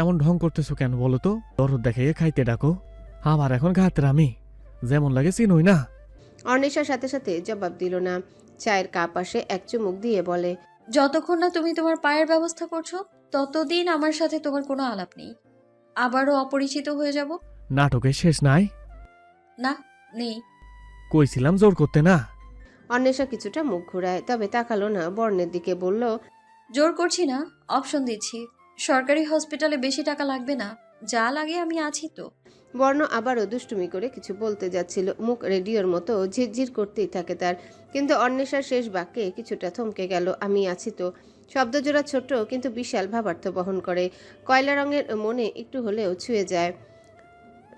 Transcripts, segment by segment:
এমন ঢং করতেছো কেন বলো তো? দরদ দেখাইয়ে খাইতে ডাকো। আমার এখন ঘাতের আমি যেমন লাগে চিনই না। অর্ণেশার সাথে সাথে জবাব দিল না। চায়ের কাপ আসে, এক চুমুক দিয়ে বলে, যতক্ষণ না তুমি তোমার পায়ের ব্যবস্থা করছো ততদিন আমার সাথে তোমার কোনো আলাপ নেই। আবারও অপরিচিত হয়ে যাব। নাটকের শেষ নাই। না, নেই। কইছিলাম জোর করতে না। অর্ণেশা কিছুটা মুখ ঘুরায়, তবে তাকালো না, বর্ণের দিকে বলল, জোর করছি না, অপশন দিচ্ছি। সরকারি হসপিটালে বেশি টাকা লাগবে না, যা লাগে আমি আছি তো। বর্ণ আবারও দুষ্টুমি করে কিছু বলতে যাচ্ছিল, মুখ রেডিওর মতো ঝিরঝির করতেই থাকে তার। কিন্তু অন্বেষার শেষ বাক্যে কিছুটা থমকে গেল। আমি আছি তো শব্দজোড়া ছোট কিন্তু বিশাল ভাবার্থ বহন করে। কয়লা রঙের মনে একটু হলেও ছুঁয়ে যায়,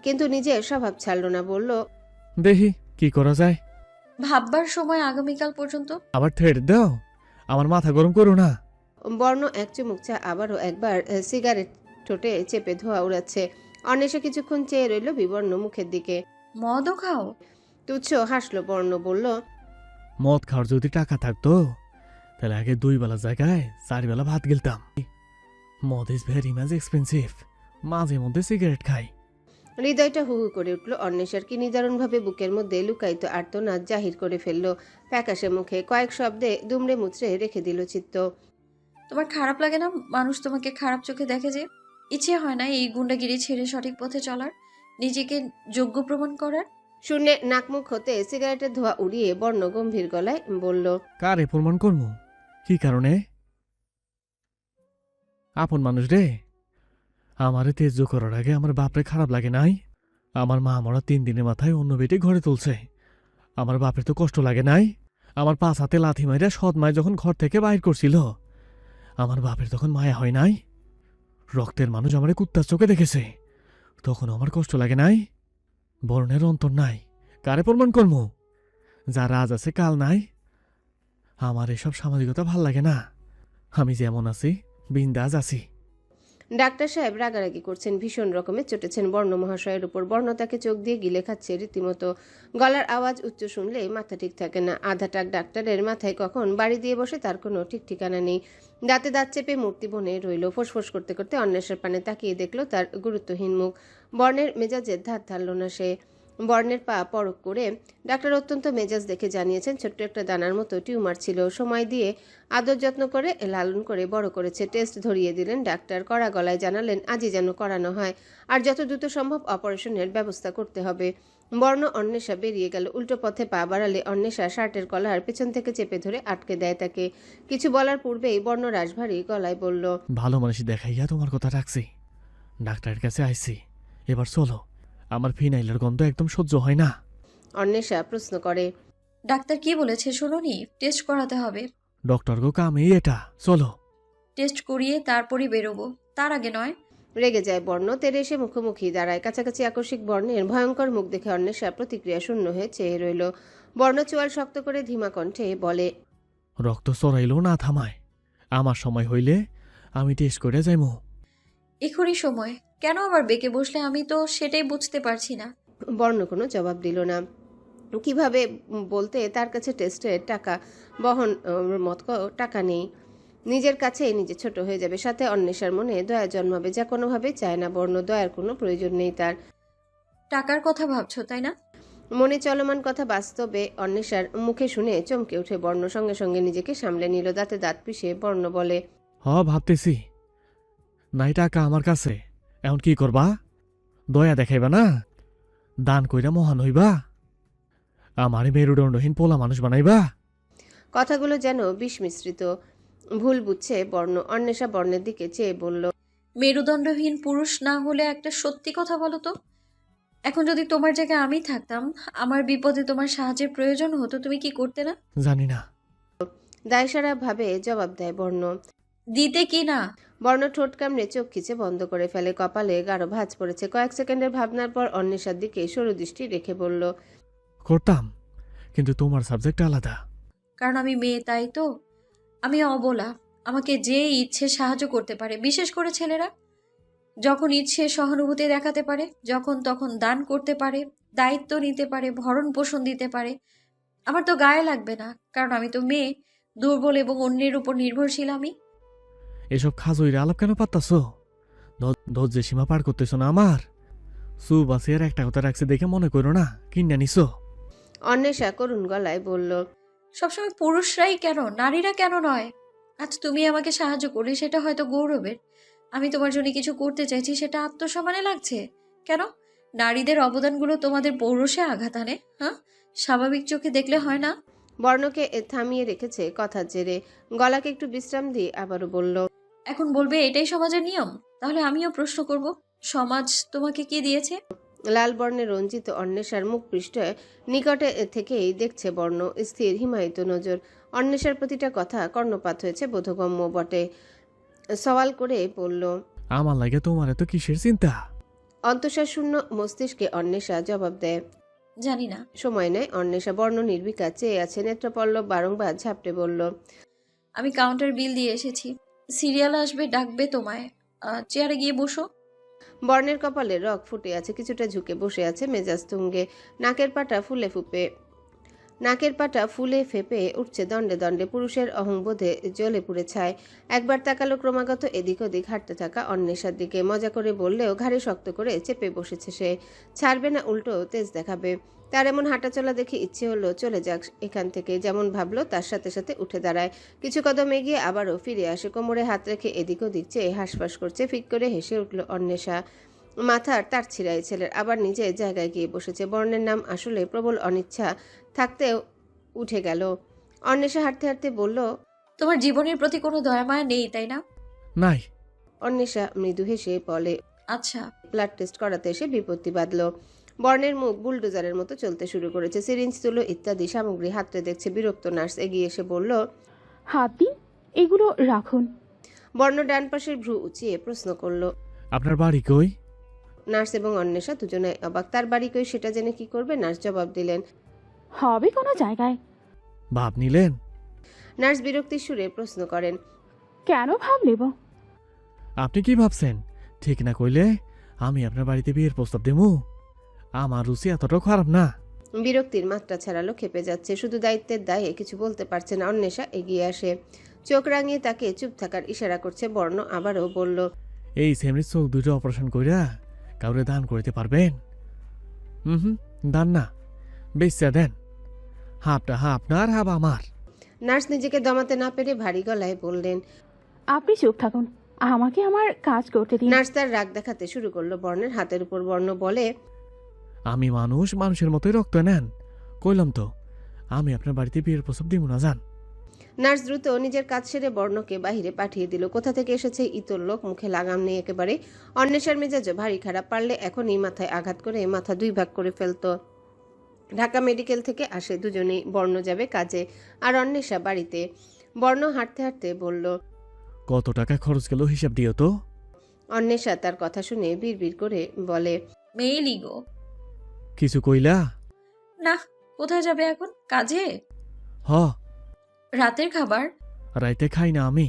কিন্তু নিজের স্বভাব ছাড়ল না। বলল, দেখি কি করা যায়। ভাববার সময় আগামীকাল পর্যন্ত। আবার থ্রেড দাও, আমার মাথা গরম করো না। বর্ণ এক চুমুক চা আবারও একবার সিগারেট ঠোঁটে চেপে ধোয়া উড়াচ্ছে। অন্বেষা কিছুক্ষণ চেয়ে রইল বিবর্ণ মুখের দিকে। মদও খাও? তুচ্ছ হাসলো বর্ণ, বলল, মদ খাওয়ার যদি টাকা থাকতো তাহলে আগে 2 বেলা জায়গায় 4 বেলা ভাত গিলতাম। মদ ইজ ভেরি মাচ এক্সপেন্সিভ। মাঝে মধ্যে সিগারেট খাই। হৃদয়টা হু হু করে উঠল অন্বেষার। কি নিদারুণভাবে বুকের মধ্যে লুকায়িত আর্তনাদ জাহির করে ফেলল ফ্যাকাশে মুখে। কয়েক শব্দে দুমড়ে মুচড়ে রেখে দিল চিত্ত। তোমার খারাপ লাগে না মানুষ তোমাকে খারাপ চোখে দেখে? যে ইচ্ছে হয় না এই গুন্ডাগিরি ছেড়ে সঠিক পথে চলার, নিজেকে যোগ্য প্রমাণ করার? শূন্যে নাকমুখ হতে সিগারেটের ধোঁয়া উড়িয়ে বর্ণ গম্ভীর গলায় বলল, কারে প্রমাণ করবো? কি কারণে? আপন মানুষ রে। আমারে তেজ্য করার আগে আমার বাপরে খারাপ লাগে নাই? আমার মা মরা 3 দিনের মাথায় অন্য বেটি ঘরে তুলছে। আমার বাপের তো কষ্ট লাগে নাই? আমার 5 হাতে লাথি মাইরা সৎ মায় যখন ঘর থেকে বাইর করছিল, আমার বাপের তখন মায়া হয় নাই? রক্তের মানুষ আমারে কুত্তার চোখে দেখেছে, তখন আমার কষ্ট লাগে নাই? বর্ণের অন্তর নাই, কারে প্রমাণ করবো? যার আজ আছে কাল নাই। আমার এসব সামাজিকতা ভাল লাগে না। আমি যেমন আছি বিন্দাজ আছি। ডাক্তার সাহেব রাগারাগি করছেন, ভীষণ রকমের চটেছেন বর্ণ মহাশয়ের উপর। বর্ণ তাকে চোখ দিয়ে গিলে খাচ্ছে রীতিমতো। গলার আওয়াজ উচ্চ শুনলে মাথা ঠিক থাকে না। আধা টাক ডাক্তারের মাথায় কখন বাড়ি দিয়ে বসে তার কোনো ঠিক ঠিকানা নেই। দাঁতে দাঁত চেপে মূর্তি বনে রইল। ফোঁস করতে করতে অন্বেষার পানে তাকিয়ে দেখলো তার গুরুত্বহীন মুখ। বর্ণের মেজাজের ধার ধারল না সে। বর্ণের পা পরক করে ডাক্তার অত্যন্ত মেজাজ দেখে জানিয়েছেন ছোট্ট একটা দানার মতো টিউমার ছিল, সময় দিয়ে আদর যত্ন করে লালন করে বড় করেছে। টেস্ট ধরিয়ে দিলেন ডাক্তার, কড়া গলায় জানালেন আজই যেন করানো হয়, আর যত দ্রুত সম্ভব অপারেশনের ব্যবস্থা করতে হবে। বর্ণ অন্বেষা বেরিয়ে গেল। উল্টো পথে পা বাড়ালে অন্বেষা শার্টের কলার পেছন থেকে চেপে ধরে আটকে দেয় তাকে। কিছু বলার পূর্বেই বর্ণ রাশভারী গলায় বলল, ভালো মানুষ দেখাইয়া তোমার কথা রাখছি, ডাক্তারের কাছে আইছি, এবার চলো। আমার ফিনাইলের গন্ধ একদম সহ্য হয় না। অন্বেষা প্রশ্ন করে, ডাক্তার কি বলেছে শুনুনি? টেস্ট করাতে হবে। ডক্টর গো কামেই এটা, চলো। টেস্ট করিয়ে তারপরই বেরোবো, তার আগে নয়। রেগে যায় বর্ণ, তেরে এসে মুখোমুখি দাঁড়ায়। কাছাকাছি আকস্মিক বর্ণের ভয়ঙ্কর মুখ দেখে অন্বেষা প্রতিক্রিয়া শূন্য হয়ে চেয়ে রইল। বর্ণ চোয়াল শক্ত করে ধীমা কণ্ঠে বলে, রক্ত চড়াইলেও না থামায়। আমার সময় হইলে আমি টেস্ট করে যাইমু। এখনই সময়? কেন আবার বেঁকে বসলে? আমি তো সেটাই বুঝতে পারছি না। বর্ণ কোনো জবাব দিল না। কিভাবে বলতে, তার কাছে টেস্টের টাকা বহন মতো টাকা নেই। নিজের কাছে নিজে ছোট হয়ে যাবে, সাথে অন্বেষার মনে দয়া জন্মাবে, যা কোনোভাবেই চায় না বর্ণ। দয়ার কোনো প্রয়োজন নেই তার। টাকার কথা ভাবছো তাই না? মনে চলমান কথা বাস্তবে অন্বেষার মুখে শুনে চমকে উঠে বর্ণ। সঙ্গে সঙ্গে নিজেকে সামলে নিল। দাঁতে দাঁত পিষে বর্ণ বলে, ভাবতেছি নাই টাকা আমার কাছে, এখন কি করবা? দয়া দেখাইবা না? দান কইরা মহান হইবা? আমারে মেরুদণ্ডহীন পোলা মানুষ বানাইবা? কথাগুলো যেন বিষ মিশ্রিত। ভুল বুঝছে বর্ণ। অন্বেষা বর্ণের দিকে চেয়ে বলল, মেরুদণ্ডহীন পুরুষ না হলে একটা সত্যি কথা বলো তো, এখন যদি তোমার জায়গায় আমি থাকতাম, আমার বিপদে তোমার সাহায্যের প্রয়োজন হতো, তুমি কি করতে না? জানি না। দায়সারা ভাবে জবাব দেয় বর্ণ। দিতে কি না? বর্ণ ঠোঁট কামড়ে চোখ খিচে বন্ধ করে ফেলে। কপালে গাঢ় ভাঁজ পড়েছে। কয়েক সেকেন্ডের ভাবনার পর অন্বেষার দিকে সরু দৃষ্টি রেখে বলল, করতাম, কিন্তু তোমার সাবজেক্ট আলাদা। কারণ আমি মেয়ে, তাই তো। আমি অবলা, আমাকে যে ইচ্ছে সাহায্য করতে পারে, বিশেষ করে ছেলেরা। যখন ইচ্ছে সহানুভূতি দেখাতে পারে, যখন তখন দান করতে পারে, দায়িত্ব নিতে পারে, ভরণ পোষণ দিতে পারে। আমার তো গায়ে লাগবে না, কারণ আমি তো মেয়ে। দুর্বল এবং অন্যের উপর নির্ভরশীল আমি? এসব খাজইরে আলাপ কেন পাত্তাছ? ধৈর্যের সীমা পার করতেছ না আমার? সুবাসিয়ার একটা কথা রাখছে দেখে মনে করো না কিনা নিছো। অন্বেষা করুণ গলায় বলল, সবসময় পুরুষরাই কেন, নারীরা কেন নয়? আজ তুমি আমাকে সাহায্য করলে সেটা হয়তো গৌরবের। আমি তোমার জন্য কিছু করতে চাইছি, সেটা আত্মসম্মানে লাগছে কেন? নারীদের অবদানগুলো তোমাদের পৌরুষে আঘাত আনে? হ্যাঁ, স্বাভাবিক চোখে দেখলে হয় না? বর্ণকে থামিয়ে রেখেছে কথার জেরে। গলাকে একটু বিশ্রাম দিয়ে আবারও বলল, এখন বলবে এটাই সমাজের নিয়ম? তাহলে আমিও প্রশ্ন করব, সমাজ তোমাকে কি দিয়েছে? লাল বর্ণে রঞ্জিত অন্বেষার মুখ পৃষ্ঠে নিকটে থেকেই দেখছে বর্ণ, স্থির হিমায়িত নজর। অন্বেষার প্রতিটা কথা কর্ণপাত হয়েছে, বোধগম্য বটে। সওয়াল করে বলল, আমার লাগে তোমার এত কিসের চিন্তা? অন্তঃসার শূন্য মস্তিষ্কে অন্বেষা জবাব দেয়। জানি না। সময় নেয় অন্বেষা। বর্ণ নির্বিকার চেয়ে আছে, নেত্রপল্লব বারংবার ঝাপটে বলল, আমি কাউন্টার বিল দিয়ে এসেছি, সিরিয়াল আসবে, ডাকবে তোমায়। চেয়ারে গিয়ে বসো। বর্ণের কপালে রগ ফুটে আছে, কিছুটা ঝুঁকে বসে আছে, মেজাজ তুঙ্গে। নাকের পাটা ফুলে ফেপে উঠছে দণ্ডে দণ্ডে। পুরুষের অহংবোধে জ্বলে পুড়ে ছায়। একবার তাকালো ক্রমাগত এদিক ওদিক হাঁটতে থাকা অন্বেষার দিকে। মজা করে বললেও ঘাড়ে শক্ত করে চেপে বসেছে সে। ছাড়বে না, উল্টো তেজ দেখাবে। তার এমন হাঁটাচলা দেখে ইচ্ছে হলো চলে যাক এখান থেকে। যেমন ভাবলো তার সাথে সাথে উঠে দাঁড়ায়। কিছু কদম এগিয়ে আবারও ফিরে আসে। কোমরে হাত রেখে এদিক ওদিক চেয়ে হাঁসফাঁস করছে। ফিক করে হেসে উঠল অন্বেষা। মাথার তার ছিঁড়াই ছেলের। আবার নিজের জায়গায় গিয়ে বসেছে। বর্ণের নাম আসলে প্রবল অনিচ্ছা থাকতেও উঠে গেল। অন্বেষা হাঁটতে হাঁটতে বলল, তোমার জীবনের প্রতি কোনো দয়া মায়া নেই, তাই না? নাই। অন্বেষা মৃদু হেসে বলে, আচ্ছা। ব্লাড টেস্ট করাতে এসে বিপত্তি বাঁধল। বর্ণের মুখ বুলডোজারের মতো চলতে শুরু করেছে। সিরিঞ্জ তুলো ইত্যাদি সামগ্রী হাতে দেখছে। বিরক্ত নার্স এগিয়ে এসে বলল, হাত দিন, এগুলো রাখুন। বর্ণ ডান পাশের ভ্রু উঁচিয়ে প্রশ্ন করল। আপনার বাড়ি কই? নার্স এবং অন্বেষা দুজনে অবাক। তার বাড়ি কই সেটা জেনে কি করবে? নার্স জবাব দিলেন, হবে কোনো জায়গায়। ভাব নিলেন? নার্স বিরক্তির সুরে প্রশ্ন করেন, কেন ভাব নেব? আপনি কি ভাবছেন ঠিক না কইলে আমি আপনার বাড়িতে বিয়ের প্রস্তাব দেবো? আমার রুচি এতটাও খারাপ না। বিরক্তির মাত্রা ছাড়ালো, খেপে যাচ্ছে। শুধু দায়িত্বের দায়ে কিছু বলতে পারছে না। অন্বেষা এগিয়ে আসে, চোখ রাঙিয়ে তাকে চুপ থাকার ইশারা করছে। বর্ণ আবারও বলল, এই সেমরির চোখ দুটো অপারেশন কইরা কাউরে দান করতে পারবেন? হুম, দান না, বেচা দেন। হাফটা আপনার, হাফ আমার। নার্স নিজেকে দমাতে না পেরে ভারী গলায় বললেন। আপনি চুপ থাকুন, আমাকে আমার কাজ করতে দিন। নার্স তার রাগ দেখাতে শুরু করলো বর্ণের হাতের উপর। বর্ণ বলে, আমি মানুষ, মানুষের মতোই রক্ত নেন। কইলাম তো আমি আপনার বাড়িতে বিয়ের প্রস্তাব দিব না, যান। নার্স দ্রুত নিজের কাজ সেরে বর্ণকে বাহিরে পাঠিয়ে দিল। কোথা থেকে এসেছে ইতর লোক, মুখে লাগাম নেই একেবারে। অন্বেষার মেজাজও ভারী খারাপ। পারলে এখনই মাথায় আঘাত করে মাথা দুই ভাগ করে ফেলতো। ঢাকা মেডিকেল থেকে আসে দুজনেই। বর্ণ যাবে কাজে, আর অন্বেষা বাড়িতে। বর্ণ হাঁটতে হাঁটতে বলল, কত টাকা খরচ গেল হিসাব দিও তো। অন্বেষা তার কথা শুনে বিড়বিড় করে বলে, মেয়েলি গো। কিছু কইলা? না, কোথায় যাবে এখন? কাজে? হ, রাতের খাবার? রাইতে খাই না আমি।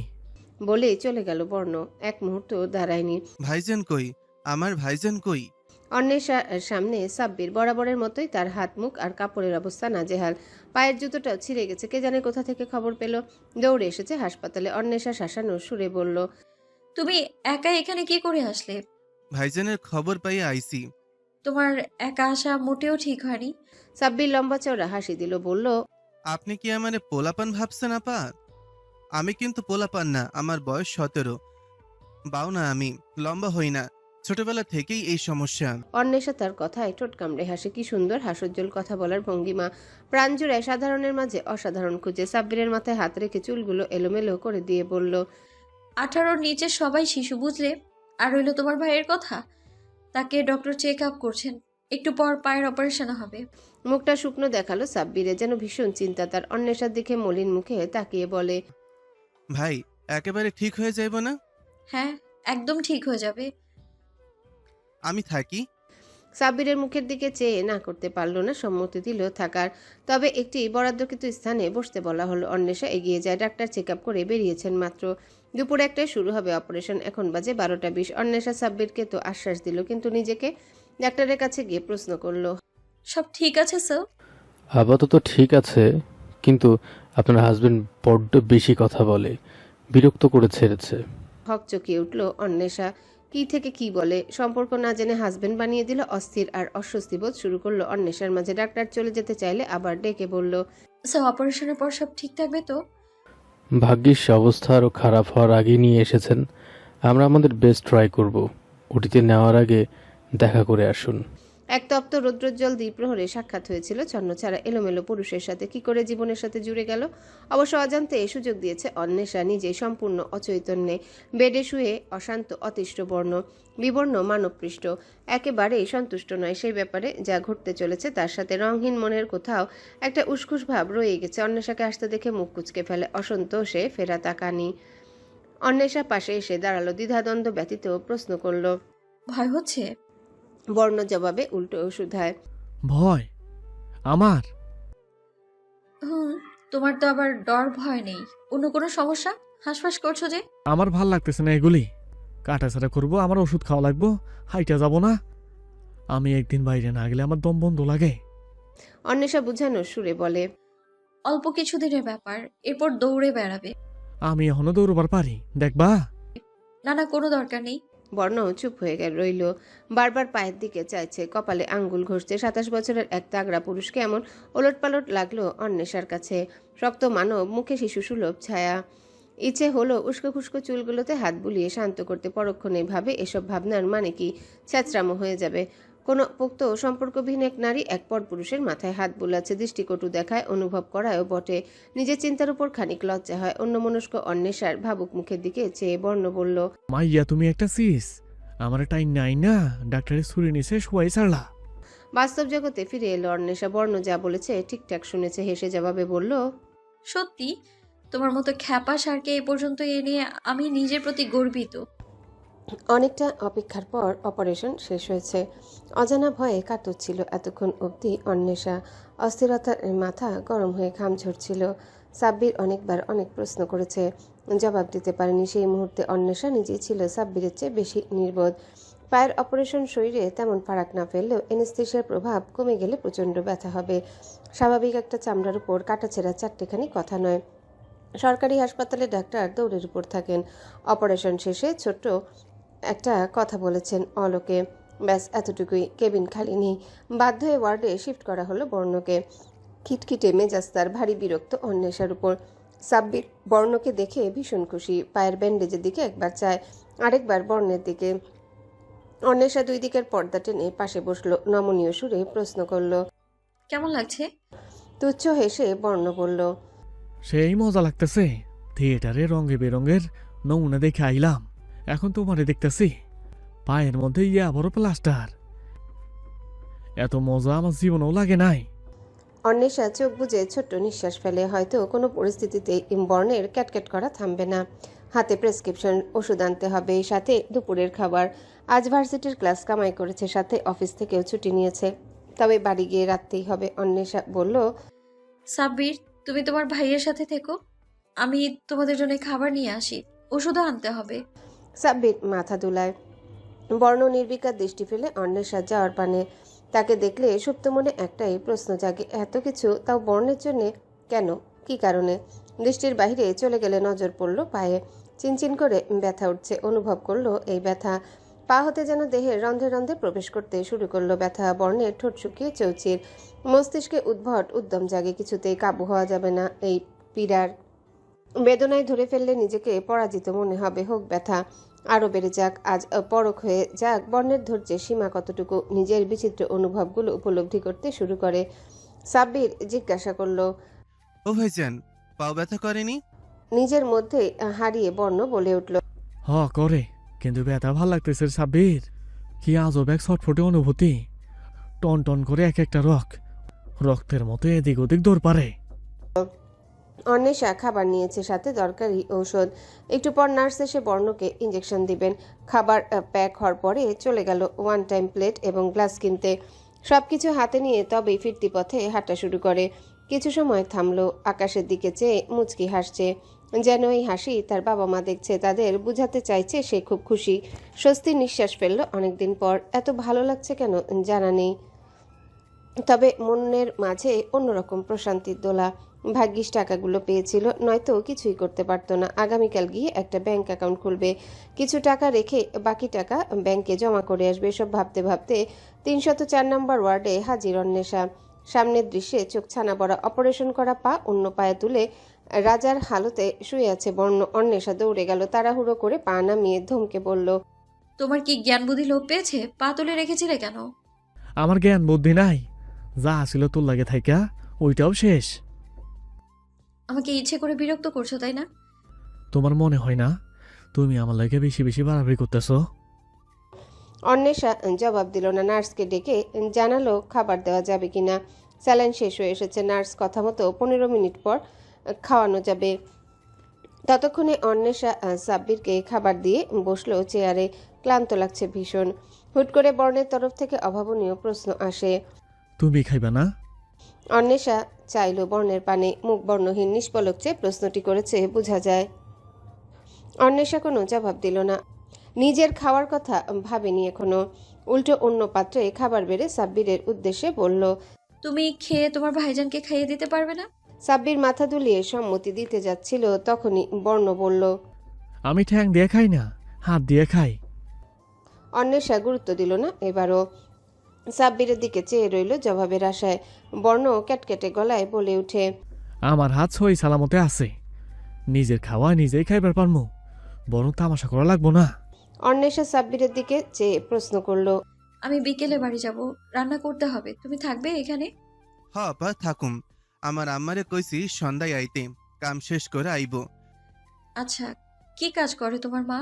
বলেই চলে গেল বর্ণ। এক মুহূর্ত দাঁড়ায়নি। ভাইজান কই? আমার ভাইজান কই? অন্বেষার সামনে সাব্বির। বরাবরের মতোই তার হাত মুখ আর কাপড়ের অবস্থা নাজেহাল। পায়ের জুতোটাও ছিঁড়ে গেছে। কে জানে কোথা থেকে খবর পেল। দৌড়ে এসেছে হাসপাতালে। অন্বেষা শাসানোর সুরে বলল, তুমি একা এখানে কি করে আসলে? ভাইজানের খবর পাইয়ে আইছি। তোমার একা আসা মোটেও ঠিক হয়নি। সাব্বির লম্বা চওড়া হাসি দিল, বলল, আপনি কি আমারে পোলাপান ভাবছেন আপা? আমি কিন্তু পোলাপান না, আমার বয়স 17। বাও না, আমি লম্বা হই না, ছোটবেলা থেকেই এই সমস্যা। অন্বেষা তার কথায় ঠোঁট কামড়ে হাসে। কি সুন্দর হাস্যোজ্জ্বল কথা বলার ভঙ্গিমা। প্রাণ জুড়ায় সাধারণের মাঝে অসাধারণ খুঁজে। সাব্বিরের মাথায় হাত রেখে চুলগুলো এলোমেলো করে দিয়ে বলল, 18-র নিচে সবাই শিশু, বুঝলে? আর রইল তোমার ভাইয়ের কথা, তাকে ডক্টর চেক আপ করছেন, একটু পর পায়ের অপারেশন হবে। মুখটা শুকনো দেখালো সাব্বিরে, যেন ভীষণ চিন্তা তার। অন্বেষার দিকে মলিন মুখে তাকিয়ে বলে, ভাই একেবারে ঠিক হয়ে যাইব না? হ্যাঁ, একদম ঠিক হয়ে যাবে। আমি থাকি। সাব্বিরের মুখের দিকে চেয়ে না করতে পারল না, সম্মতি দিল থাকার। তবে একটি বরাদ্দকৃত স্থানে বসতে বলা হলো। অন্বেষা এগিয়ে যায়। ডাক্তার চেক আপ করে বেরিয়েছেন মাত্র। দুপুর 1টায় শুরু হবে অপারেশন। এখন বাজে 12টা 20। অন্বেষা সাব্বিরকে তো আশ্বাস দিল, কিন্তু নিজেকে ডাক্তারের কাছে গিয়ে প্রশ্ন করলো, সব ঠিক আছে স্যার? আপাতত ঠিক আছে, কিন্তু আপনার হাজবেন্ড বড্ড বেশি কথা বলে, বিরক্ত করে ছেড়েছে। হকচকিয়ে উঠল অন্বেষা। কি থেকে কি বলে, সম্পর্ক না জেনে হাজবেন্ড বানিয়ে দিল। অস্থির আর অস্বস্তি বোধ শুরু করলো অন্বেষার মাঝে। ডাক্তার চলে যেতে চাইলে আবার ডেকে বলল, স্যার অপারেশনের পর সব ঠিক থাকবে তো? ভাগ্যিস অবস্থা আরও খারাপ হওয়ার আগে নিয়ে এসেছেন। আমরা আমাদের বেস্ট ট্রাই করব। ওটিতে নেওয়ার আগে দেখা করে আসুন। এক তপ্ত রৌদ্রোজ্জ্বল দ্বিপ্রহরে সাক্ষাৎ হয়েছিল ছন্নছাড়া এলোমেলো পুরুষের সাথে। কি করে জীবনের সাথে জুড়ে গেল? অবশ্য অজান্তে সুযোগ দিয়েছে অন্বেষা। নিজে সম্পূর্ণ অচৈতন্যে বেডে শুয়ে অশান্ত অতিষ্ঠ বর্ণ বিবর্ণ মানবপৃষ্ঠ একেবারেই সন্তুষ্ট নয় সেই ব্যাপারে যা ঘটতে চলেছে তার সাথে। রংহীন মনের কোথাও একটা উসখুস ভাব রয়ে গেছে। অন্বেষাকে আসতে দেখে মুখ কুচকে ফেলে। অসন্তোষে ফেরা তাকানি। অন্বেষা পাশে এসে দাঁড়ালো। দ্বিধাদ্বন্দ্ব ব্যতীত প্রশ্ন করল। ভয় হচ্ছে? বর্ণ জবাবে উল্টো শুধায়। ভয়? আমার? হুম, তোমার তো আবার ডর ভয় নেই। অন্য কোনো সমস্যা? হাঁসফাঁস করছো যে? আমার ভাল লাগতেছে না এগুলি। কাটাছাড়া করবো, আমার ওষুধ খাওয়া লাগবো, হাইটা যাব না। আমি একদিন বাইরে না গেলে আমার দম বন্ধ লাগে। অন্বেষা বুঝানোর সুরে বলে। অল্প কিছুদিনের ব্যাপার, এরপর দৌড়ে বেড়াবে। আমি এখনো দৌড়বার পারি, দেখবা? না না, কোনো দরকার নেই। বর্ণ চুপ হয়ে রইল। বারবার পায়ের দিকে চাইছে, কপালে আঙ্গুল ঘষছে। 27 বছরের এক তাগড়া পুরুষকে এমন ওলটপালট লাগলো অন্বেষার কাছে। শক্ত মানব, মুখে শিশু সুলভ ছায়া। ইচ্ছে হলো উস্কো খুস্কো চুলগুলোতে হাত বুলিয়ে শান্ত করতে। পরক্ষণে ভাবে এসব ভাবনার মানে কি ছ্যাঁচড়ামো হয়ে যাবে। কোনো পোক্ত সম্পর্কবিহীন এক নারী এক পরপুরুষের মাথায় হাত বুলাচ্ছে। দৃষ্টিকটু দেখায়, অনুভব করায়ও বটে। নিজের চিন্তার উপর খানিক লজ্জা হয়। অন্যমনস্ক অন্বেষার ভাবুক মুখের দিকে চেয়ে বর্ণ বলল। মাইয়া তুমি একটা সিস, আমার টাইম নাই না, ডাক্তারের ছুরি নিছে শোয়াই ছাড়লা। বাস্তব জগতে ফিরে এলো অন্বেষা। বর্ণ যা বলেছে ঠিকঠাক শুনেছে। হেসে জবাবে বলল। সত্যি তোমার মতো খ্যাপা সারকে এ পর্যন্ত এনে আমি নিজের প্রতি গর্বিত। অনেকটা অপেক্ষার পর অপারেশন শেষ হয়েছে। অজানা ভয়ে কাতরছিল এতক্ষণ অবধি অন্বেষা। অস্থিরতার মাথা গরম হয়ে ঘাম ঝরছিল। সাব্বির অনেকবার অনেক প্রশ্ন করেছে, জবাব দিতে পারেনি। সেই মুহূর্তে অন্বেষা নিজেই ছিল সাব্বিরের চেয়ে বেশি নির্বোধ। পায়ের অপারেশন শরীরে তেমন ফারাক না ফেললেও এনেস্থেশিয়ার প্রভাব কমে গেলে প্রচণ্ড ব্যথা হবে। স্বাভাবিক একটা চামড়ার উপর কাটাছেঁড়া চারটেখানি কথা নয়। সরকারি হাসপাতালে ডাক্তার দৌড়ের উপর থাকেন। অপারেশন শেষে ছোট্ট একটা কথা বলেছেন অলোকে, ব্যাস এতটুকুই। কেবিন খালি নেই। বাধ্য হয়ে ওয়ার্ডে শিফট করা হলো বর্ণকে। খিটখিটে মেজাজ তার, ভারী বিরক্ত অন্বেষার উপর। সাব্বির বর্ণকে দেখে ভীষণ খুশি। পায়ের ব্যান্ডেজের দিকে একবার চায়, আরেকবার বর্ণের দিকে। অন্বেষা দুই দিকের পর্দা টেনে পাশে বসলো। নমনীয় সুরে প্রশ্ন করল। কেমন লাগছে? তুচ্ছ হেসে বর্ণ বলল। সেই মজা লাগতেছে। থিয়েটারে রঙে বেরঙের নমুনা দেখে আইলাম, এখন তোমারে দেখতেছি পায়ের মধ্যে ইয়া বড় প্লাস্টার। এত মজা আমার জীবনেও লাগে নাই। অন্বেষা চোখ বুজে ছোট্ট নিঃশ্বাস ফেলে। হয়তো কোনো পরিস্থিতিতে বর্ণের ক্যাটক্যাট করা থামবে না। হাতে প্রেসক্রিপশন, ওষুধ আনতে হবে, সাথে দুপুরের খাবার। আজ ভার্সিটির ক্লাস কামাই করেছে, সাথে অফিস থেকেও ছুটি নিয়েছে। তবে বাড়ি গিয়ে রাখতেই হবে। অন্বেষা বলল। সাব্বির, তুমি তোমার ভাইয়ের সাথে থেকো, আমি তোমাদের জন্য খাবার নিয়ে আসি, ওষুধও আনতে হবে। সাব্বির মাথা দুলায়। বর্ণ নির্বিকার দৃষ্টি ফেলে অন্বেষা যাওয়ার পানে। তাকে দেখলে সুপ্ত মনে একটাই প্রশ্ন জাগে, এত কিছু তাও বর্ণের জন্যে কেন, কি কারণে? দৃষ্টির বাইরে চলে গেলে নজর পড়ল পায়ে। চিনচিন করে ব্যথা উঠছে। অনুভব করলো এই ব্যথা পা হতে যেন দেহের রন্ধ্রে রন্ধ্রে প্রবেশ করতে শুরু করলো। ব্যথা বর্ণের ঠোঁট শুকিয়ে চৌচির। মস্তিষ্কে উদ্ভট উদ্যম জাগে, কিছুতেই কাবু হওয়া যাবে না এই পীড়ার। বেদনায় ধরে ফেললে নিজেকে পরাজিত মনে হবে। হোক ব্যথা আরও বেড়ে যাক, আজ পরখ হয়ে যাক বর্ণের ধৈর্যের সীমা কতটুকু। নিজের বিচিত্র অনুভবগুলো উপলব্ধি করতে শুরু করে। সাব্বির জিজ্ঞাসা করল। ও ভাইজান, পাও ব্যথা করেনি? নিজের মধ্যে হারিয়ে বর্ণ বলে উঠল। হ করে, কিন্তু ব্যথা ভাল লাগতেছে সাব্বির। কি আজব এক ছটফটে অনুভূতি। টন টন করে এক একটা রক্তের মতো এদিক ওদিক দৌড় পারে। অন্বেষা খাবার নিয়েছে, সাথে দরকারি ঔষধ। একটু পর নার্স এসে বর্ণকে ইঞ্জেকশন দিবেন। খাবার প্যাক হওয়ার পরে চলে গেল ওয়ান টাইম প্লেট এবং গ্লাস কিনতে। সবকিছু হাতে নিয়ে তবেই ফিরতি পথে হাঁটা শুরু করে। কিছু সময় থামলো। আকাশের দিকে চেয়ে মুচকি হাসছে, যেন এই হাসি তার বাবা মা দেখছে, তাদের বুঝাতে চাইছে সে খুব খুশি। স্বস্তির নিঃশ্বাস ফেললো অনেকদিন পর। এত ভালো লাগছে কেন জানা নেই, তবে মনের মাঝে অন্যরকম প্রশান্তির দোলা। ভাগ্যিস টাকাগুলো পেয়েছিল, নয়তো কিছুই করতে পারতো না। আগামীকাল গিয়ে একটা ব্যাংক অ্যাকাউন্ট খুলবে, কিছু টাকা রেখে বাকি টাকা ব্যাংকে জমা করে আসবে। এসব ভাবতে ভাবতে 304 নম্বর ওয়ার্ডে হাজির অন্বেষা। সামনের দৃশ্যে চোখ ছানা বড়া, অপারেশন করা পা অন্য পায়ে তুলে রাজার হালতে শুয়ে আছে বর্ণ। অন্বেষা দৌড়ে গেল, তাড়াহুড়ো করে পা নামিয়ে ধমকে বলল, তোমার কি জ্ঞান বুদ্ধি লোপ পেয়েছে? পা তুলে রেখেছিলে কেন? আমার জ্ঞান বুদ্ধি নাই, যা আসিল তোর লাগে থাইকা ওইটাও শেষ। আমাকে ইচ্ছে করে বিরক্ত করছো, তাই না? তোমার মনে হয় না তুমি আমার লাগে বেশি বেশি বাড়াবাড়ি করতেছো? অন্বেষা জবাব দিল না। নার্সকে ডেকে জানালো খাবার দেওয়া যাবে কিনা। স্যালাইন শেষ হয়ে এসেছে। নার্স কথা মতো 15 মিনিট পর খাওয়ানো যাবে। ততক্ষণে অন্বেষা সাব্বিরকে খাবার দিয়ে বসলো চেয়ারে। ক্লান্ত লাগছে ভীষণ। হুট করে বর্ণের তরফ থেকে অভাবনীয় প্রশ্ন আসে। তুমি খাইবা না? অন্বেষা চাইল বর্ণের পানে, মুখ বর্ণহীন, নিষ্পলক চেয়ে প্রশ্নটি করেছে বোঝা যায়। অন্বেষা কোনো জবাব দিল না। নিজের খাওয়ার কথা ভাবেনি এখনো। উল্টো অন্য পাত্রে খাবার বেড়ে সাব্বিরের উদ্দেশ্যে বলল। তুমি খেয়ে তোমার ভাইজানকে খাইয়ে দিতে পারবে না? সাব্বির মাথা দুলিয়ে সম্মতি দিতে যাচ্ছিল, তখনই বর্ণ বলল। আমি ঠ্যাং দিয়ে খাই না, হাত দিয়ে খাই। অন্বেষা গুরুত্ব দিল না এবারও। সাব্বিরের দিকে চেয়ে রইল জবাবের আশায়। বর্ণ ক্যাটকেটে গলায় বলে উঠে, আমার হাত সই সালামতে আছে, নিজের খাওয়া নিজেই খাইবার পারমু, বরং তামাশা করা লাগবো না। অন্বেষা সাব্বিরের দিকে চেয়ে প্রশ্ন করল। আমি বিকেলে বাড়ি যাব, রান্না করতে হবে, তুমি থাকবে এখানে? হ আপা থাকুম, আমার আম্মারে কইছি সন্ধ্যায় আইতে, কাম শেষ করে আইব। আচ্ছা, কি কাজ করে তোমার মা?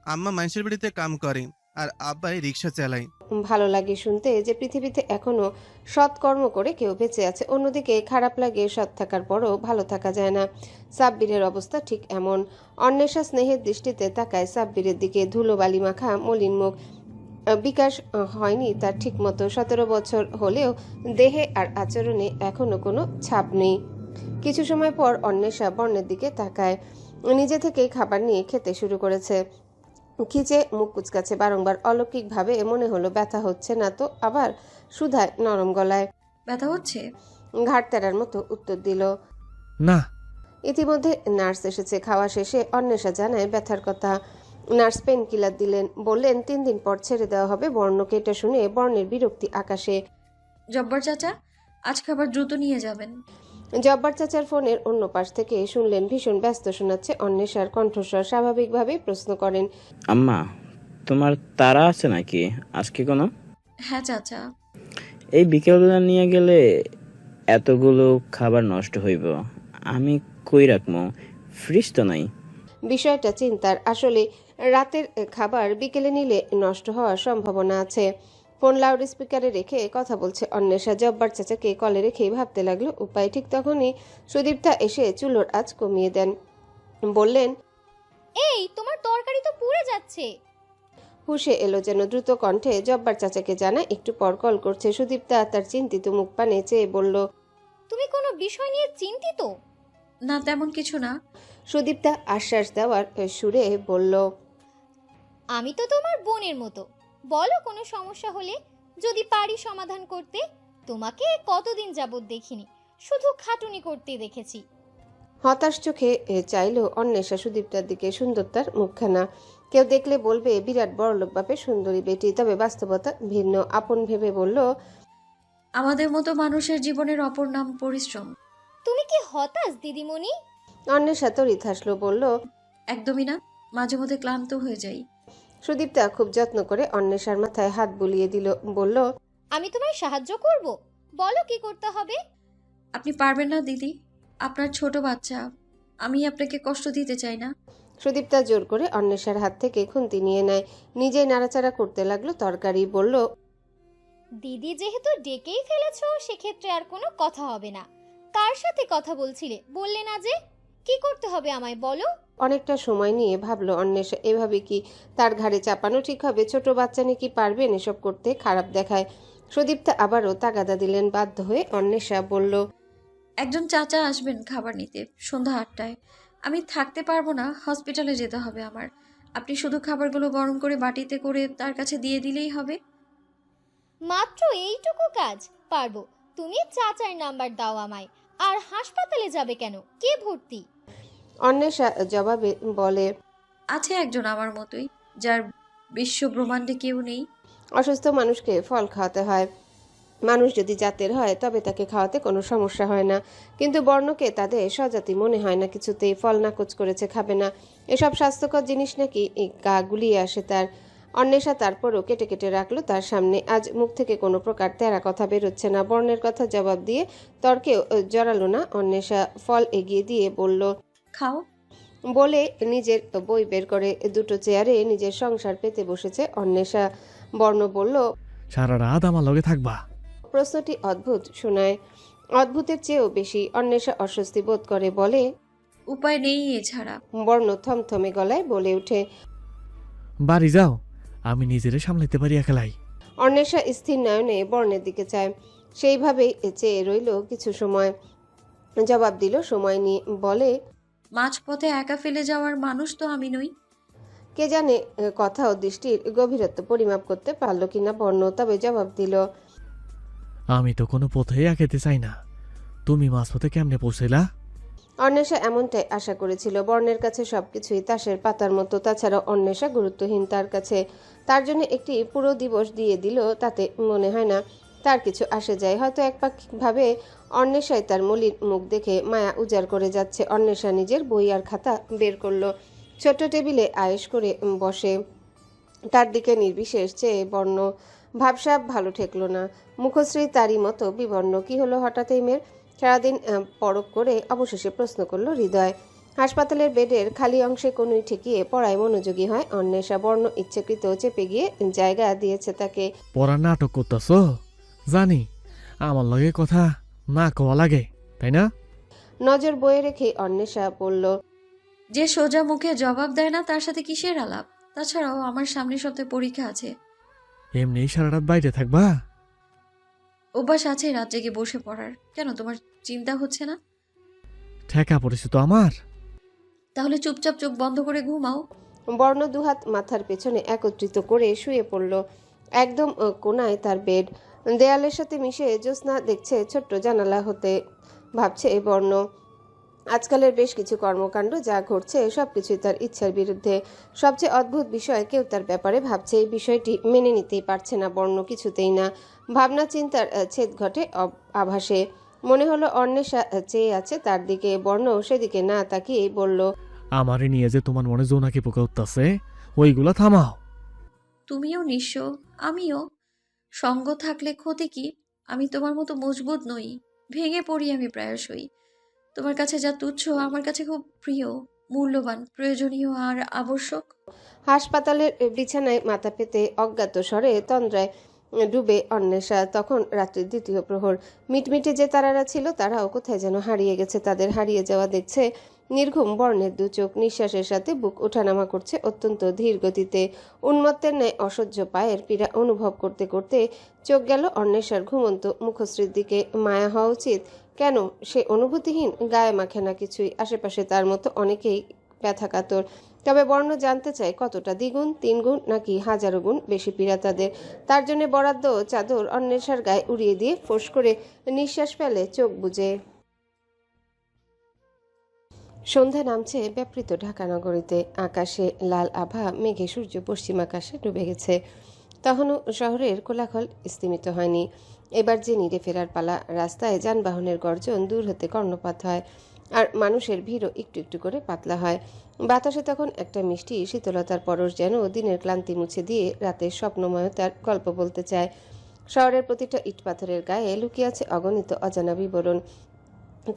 আম্মা মানুষের বাড়িতে কাম করে, আর আব্বাই রিক্সা চালায়। ভালো লাগে শুনতে যে পৃথিবীতে এখনো সৎকর্ম করে কেউ বেঁচে আছে। অন্যদিকে খারাপ লাগে সৎ থাকার পরও ভালো থাকা যায় না। সাব্বিরের অবস্থা ঠিক এমন। অন্বেষা স্নেহের দৃষ্টিতে তাকায় সাব্বিরের দিকে। ধুলোবালি মাখা মলিন মুখ, বিকাশ হয়নি তার ঠিক মতো। 17 বছর হলেও দেহে আর আচরণে এখনো কোনো ছাপ নেই। কিছু সময় পর অন্বেষা বর্ণের দিকে তাকায়। নিজে থেকেই খাবার নিয়ে খেতে শুরু করেছে। খিচে মুখ কুচকাচ্ছে বারংবার। অলৌকিকভাবে মনে হলো ব্যথা হচ্ছে না তো আবার সুধায় নরম গলায়। ব্যথা হচ্ছে? ঘাট তেরার মতো উত্তর দিল। না। ইতিমধ্যে নার্স এসেছে। খাওয়া শেষে অন্বেষা জানায় ব্যথার কথা। নার্স পেন কিলার দিলেন, বললেন 3 দিন পর ছেড়ে দেওয়া হবে বর্ণকে। এটা শুনে বর্ণের বিরক্তি আকাশে। জব্বার চাচা, আজ খাবার দ্রুত নিয়ে যাবেন। জব্বার চাচার ফোনের অন্য পাশ থেকে শুনলেন ভীষণ ব্যস্ত শোনাচ্ছে অন্বেষার কণ্ঠস্বর। স্বাভাবিকভাবেই প্রশ্ন করেন, আম্মা, তোমার তাড়া আছে নাকি আজকে কোনো? হ্যাঁ চাচা। এই বিকেলবেলা নিয়ে গেলে এতগুলো খাবার নষ্ট হইব, আমি কই রাখবো? ফ্রিজ তো নাই। বিষয়টা চিন্তার। আসলে রাতের খাবার বিকেলে নিলে নষ্ট হওয়ার সম্ভাবনা আছে। ফোন লাউড স্পিকারে রেখে কথা বলছে অন্বেষা। জব্বার চাচাকে কলে রেখেই ভাবতে লাগলো উপায়। ঠিক তখনই সুদীপ্তা এসে চুলোর আঁচ কমিয়ে দেন। বললেন, এই তোমার তরকারি তো পুড়ে যাচ্ছে। হুশে এলো যেন, দ্রুত কণ্ঠে জব্বার চাচাকে জানায় একটু পর কল করছে। সুদীপ্তা তার চিন্তিত মুখ পানে চেয়ে বলল, তুমি কোনো বিষয় নিয়ে চিন্তিত? না তেমন কিছু না। সুদীপ্তা আশ্বাস দেওয়ার সুরে বলল, আমি তো তোমার বোনের মতো, বলো কোনো সমস্যা হলে, যদি পারি সমাধান করতে। তোমাকে কতদিন যাবত দেখিনি, শুধু খাটুনি করতে দেখেছি। হতাশ চোখে চাইল অন্বেষা সুদীপ্তার দিকে। সুন্দর তার মুখখানা। কেউ দেখলে বলবে বিরাট বড়লোক বাপের সুন্দরী বেটি, তবে বাস্তবতা ভিন্ন। আপন ভেবে বলল, আমাদের মতো মানুষের জীবনের অপর নাম পরিশ্রম। তুমি কি হতাশ দিদিমণি? অন্বেষা তড়িৎ হাসলো, বলল, একদমই না, মাঝে মধ্যে ক্লান্ত হয়ে যাই। সুদীপ্তা খুব যত্ন করে অন্বেষার মাথায় হাত বুলিয়ে দিল, বলল, আমি তোমায় সাহায্য করব, বলো কি করতে হবে। আপনি পারবেন না দিদি, আপনার ছোট বাচ্চা, আমি আপনাকে কষ্ট দিতে চাই না। সুদীপ্তা জোর করে অন্বেষার হাত থেকে খুন্তি নিয়ে নেয়। নিজেই নাড়াচাড়া করতে লাগলো তরকারি। বলল, দিদি যেহেতু ডেকেই ফেলেছো, সেক্ষেত্রে আর কোনো কথা হবে না। কার সাথে কথা বলছিলে বললে না যে? কি করতে হবে আমায় বলো। অনেকটা সময় নিয়ে ভাবলো অন্বেষা। এভাবে কি তার ঘাড়ে চাপানো ঠিক হবে? ছোট বাচ্চা নাকি পারবেন এসব করতে? খারাপ দেখায়। সুদীপ্তা আবারও তাগাদা দিলেন। বাধ্য হয়ে অন্বেষা বলল, একজন চাচা আসবেন খাবার নিতে সন্ধ্যা 8টায়। আমি থাকতে পারবো না, হসপিটালে যেতে হবে আমার। আপনি শুধু খাবারগুলো গরম করে বাটিতে করে তার কাছে দিয়ে দিলেই হবে। মাত্র এইটুকু কাজ পারবো। তুমি চাচার নাম্বার দাও আমায়, আর হাসপাতালে যাবে কেন? কে ভর্তি? অন্বেষা জবাবে বলে, আছে একজন আমার মতোই, যার বিশ্ব ব্রহ্মাণ্ডে কেউ নেই। অসুস্থ মানুষকে ফল খাওয়াতে হয়। মানুষ যদি জাতের হয় তবে তাকে খাওয়াতে কোনো সমস্যা হয় না, কিন্তু বর্ণকে তাদের স্বজাতি মনে হয় না কিছুতেই। ফল নাকচ করেছে, খাবে না। এসব স্বাস্থ্যকর জিনিস নাকি এই গা গুলিয়ে আসে তার। অন্বেষা তারপরও কেটে কেটে রাখলো তার সামনে। আজ মুখ থেকে কোনো প্রকার তেরা কথা বেরোচ্ছে না। বর্ণের কথা জবাব দিয়ে তর্কেও জড়ালো না অন্বেষা। ফল এগিয়ে দিয়ে বলল, খাও। বলে নিজের বই বের করে দুটো চেয়ারে নিজের সংসার পেতে বসেছে অন্বেষা। বর্ণ বলল, সারা রাত আমার লগে থাকবা? প্রশ্নটি অদ্ভুত শোনায়, অদ্ভুতের চেয়েও বেশি। অন্বেষা অস্বস্তি বোধ করে বলে, উপায় নেই এছাড়া। বর্ণ থমথমে গলায় বলে ওঠে। বাড়ি যাও, আমি নিজেরে সামলাইতে পারি একেলাই। অন্বেষা স্থির নয়নে বর্ণের দিকে চায়, সেইভাবেই চেয়ে রইল কিছু সময়। জবাব দিল সময় নিয়ে, বলে, মাঝপথে একা ফেলে যাওয়ার মানুষ তো আমি নই। কে জানে কথা ও দৃষ্টির গভীরত্ব পরিমাপ করতে পারলো কিনা বর্ণ, তবে জবাব দিল, আমি তো কোনো পথেই আঁকেতে চাই না। তুমি মাঝপথে কেমনে পৌঁছাইলা? অন্বেষা এমনটাই আশা করেছিল। বর্ণের কাছে সবকিছুই তাসের পাতার মতো। তাছাড়া অন্বেষা গুরুত্বহীন তার কাছে। তার জন্য একটি পুরো দিবস দিয়ে দিল, তাতে মনে হয় না তার কিছু আসে যায়। হয়তো একপাক্ষিকভাবে অন্বেষায় তার মলির মুখ দেখে মায়া উজাড় করে যাচ্ছে। অন্বেষা নিজের বই আর খাতা বের করলো, ছোট্ট টেবিলে আয়েশ করে বসে। তার দিকে নির্বিশেষ চেয়ে বর্ণ। ভাবসাব ভালো ঠেকলো না। মুখশ্রী তারই মতো বিবর্ণ। কি হলো হঠাৎ এই মেয়ের? সারাদিন পরক করে অবশেষে প্রশ্ন করলো হৃদয়। হাসপাতালের বেডের খালি অংশে কোনোই ঠেকিয়ে পড়ায় মনোযোগী হয় অন্বেষা। বর্ণ ইচ্ছাকৃত চেপে গিয়ে জায়গা দিয়েছে তাকে। পড়ার নাটক করতেছ? জানি আমার লগে কথা না কওয়া লাগে, তাই না? নজর বয়ে রেখে অন্বেষা বলল, যে সোজা মুখে জবাব দেয় না তার সাথে কিসের আলাপ? তাছাড়াও আমার সামনের সপ্তাহে পরীক্ষা আছে। এমনি সারা রাত বাইরে থাকবা? অভ্যাস আছে রাত জেগে বসে পড়ার। কেন, তোমার চিন্তা হচ্ছে না? ঠেকা পড়েছে তো আমার। তাহলে চুপচাপ চোখ বন্ধ করে ঘুমাও। বর্ণ দুহাত মাথার পেছনে একত্রিত করে শুয়ে পড়ল। একদম কোনায় তার বেড, দেয়ালের সাথে মিশে জ্যোৎস্না দেখছে ছোট্ট জানালা হতে। ভাবছে বর্ণ, আজকালের বেশ কিছু কর্মকাণ্ড যা ঘটছে সবকিছুই তার ইচ্ছার বিরুদ্ধে। সবচেয়ে অদ্ভুত বিষয়, কেউ তার ব্যাপারে ভাবছে। এই বিষয়টি মেনে নিতেই পারছে না বর্ণ, কিছুতেই না। ভাবনা চিন্তার ছেদ ঘটে আভাসে। মনে হলো অন্বেষা চেয়ে আছে তার দিকে। বর্ণ সেদিকে না তাকিয়েই বলল, আমারে নিয়ে যে তোমার মনে জোনাকি পোকা উঠতাছে, ওইগুলা থামাও। তুমিও নিঃস্ব, আমিও। সঙ্গ থাকলে ক্ষতি কি? আমি তোমার মতো মজবুত নই, ভেঙে পড়ি আমি প্রায়শই। তোমার কাছে যা তুচ্ছ আমার কাছে খুব প্রিয়, মূল্যবান, প্রয়োজনীয় আর আবশ্যক। হাসপাতালের বিছানায় মাথা পেতে অজ্ঞাত স্বরে তন্দ্রায় ডুবে অন্বেষা। তখন রাত্রির দ্বিতীয় প্রহর। মিটমিটে যে তারারা ছিল তারাও কোথায় যেন হারিয়ে গেছে। তাদের হারিয়ে যাওয়া দেখছে নির্ঘুম বর্ণের দু চোখ। নিঃশ্বাসের সাথে বুক ওঠানামা করছে অত্যন্ত ধীর গতিতে। উন্মত্তের ন্যায় অসহ্য পায়ের পীড়া অনুভব করতে করতে চোখ গেল অন্বেষার ঘুমন্ত মুখশ্রীর দিকে। মায়া হওয়া উচিত, কেন সে অনুভূতিহীন? গায়ে মাখে না কিছুই। আশেপাশে তার মতো অনেকেই ব্যথা কাতর। তবে বর্ণ জানতে চায় কতটা, দ্বিগুণ, তিনগুণ নাকি হাজারো গুণ বেশি পীড়া তাদের। তার জন্য বরাদ্দ চাদর অন্বেষার গায়ে উড়িয়ে দিয়ে ফোঁস করে নিঃশ্বাস ফেলে চোখ বুজে। সন্ধ্যা নামছে ব্যাপৃত ঢাকা নগরীতে। আকাশে লাল আভা মেঘে সূর্য পশ্চিম আকাশে ডুবে গেছে। তখনও শহরের কোলাহল স্তিমিত হয়নি। এবার যে নিরে ফেরার পালা। রাস্তায় যানবাহনের গর্জন দূর হতে কর্ণপাত হয়, আর মানুষের ভিড়ও একটু একটু করে পাতলা হয়। বাতাসে তখন একটা মিষ্টি শীতলতার পরশ, যেন দিনের ক্লান্তি মুছে দিয়ে রাতের স্বপ্নময়তার গল্প বলতে চায়। শহরের প্রতিটা ইট পাথরের গায়ে লুকিয়ে আছে অগণিত অজানা বিবরণ।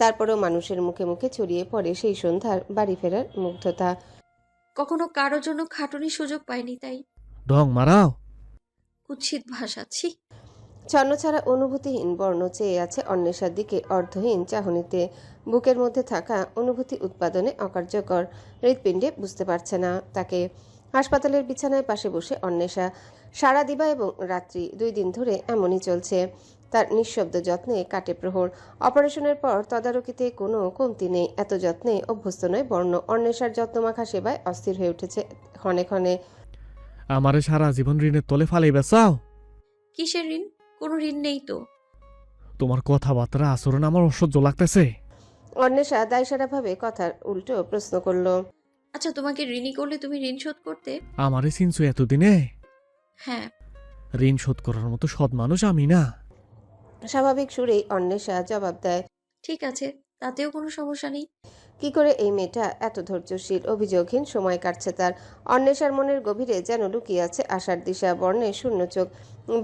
তারপরেও মানুষের মুখে মুখে ছড়িয়ে পড়ে সেই সন্ধ্যার বাড়ি ফেরার মুগ্ধতা। কখনো কারোর জন্য খাটুনির সুযোগ পাইনি, তাই ঢং মারাও। কুৎসিত ভাষা, ছি। ছন্নছাড়া অনুভূতিহীন বর্ণ চেয়ে আছে অন্বেষার দিকে অর্ধহীন চাহনিতে। বুকের মধ্যে থাকা অনুভূতি উৎপাদনে অকার্যকর। হৃৎপিণ্ডে বুঝতে পারছে না তাকে। হাসপাতালের বিছানায় পাশে বসে অন্বেষা। সারা দিবা এবং রাত্রি 2 দিন ধরে এমনই চলছে। তার নিঃশব্দ যত্নে কাটে প্রহর। অপারেশনের পর তদারকিতে কোনো কমতি নেই। এত যত্নে অভ্যস্ত নয় বর্ণ। অন্বেষার যত্নমাখা সেবায় অস্থির হয়ে উঠেছে ক্ষণে ক্ষণে। আমারে সারা জীবন ঋণের তলে ফালাইবা চাও? কিসের ঋণ? কোনো ঋণ নেই তো। তোমার কথাবার্তা আচরণ আমার অসহ্য লাগতেছে। অন্বেষা দায়সারাভাবে কথার উল্টো প্রশ্ন করলো। আচ্ছা, তোমাকে ঋণী করলে তুমি ঋণ শোধ করতে? আমারে চিনছো এতদিনে? হ্যাঁ। ঋণ শোধ করার মতো সৎ মানুষ আমি না। স্বাভাবিক সুরেই অন্বেষা জবাব দেয়। ঠিক আছে, তাতেও কোনো সমস্যা নেই। কি করে এই মেয়েটা এত ধৈর্যশীল, অভিযোগহীন সময় কাটছে তার। অন্বেষার মনের গভীরে যেন লুকিয়ে আছে আশার দিশা। বর্ণের শূন্য চোখ,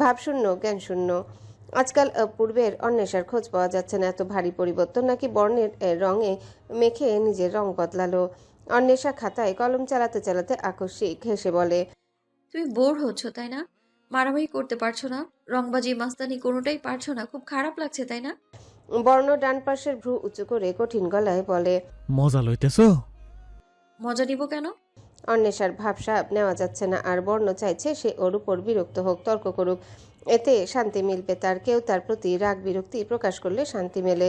ভাবশূন্য, জ্ঞানশূন্য। আজকাল পূর্বের অন্বেষার খোঁজ পাওয়া যাচ্ছে না। এত ভারী পরিবর্তন নাকি বর্ণের রঙে মেখে নিজের রং বদলালো? অন্বেষা খাতায় কলম চালাতে চালাতে আকস্মিক হেসে বলে, তুমি বোর হচ্ছ তাই না? মারামারি করতে পারছো না, রংবাজি মাস্তানি কোনোটাই পারছো না, খুব খারাপ লাগছে তাই না? বর্ণ ডান পাশের ভ্রু উঁচু করে কঠিন গলায় বলে, মজা লইতেছো? মজা নিব কেন? অন্বেষার ভাবসাব নেওয়া যাচ্ছে না। আর বর্ণ চাইছে সে ওর উপর বিরক্ত হোক, তর্ক করুক, এতে শান্তি মিলবে তার। কেউ তার প্রতি রাগ বিরক্তি প্রকাশ করলে শান্তি মেলে।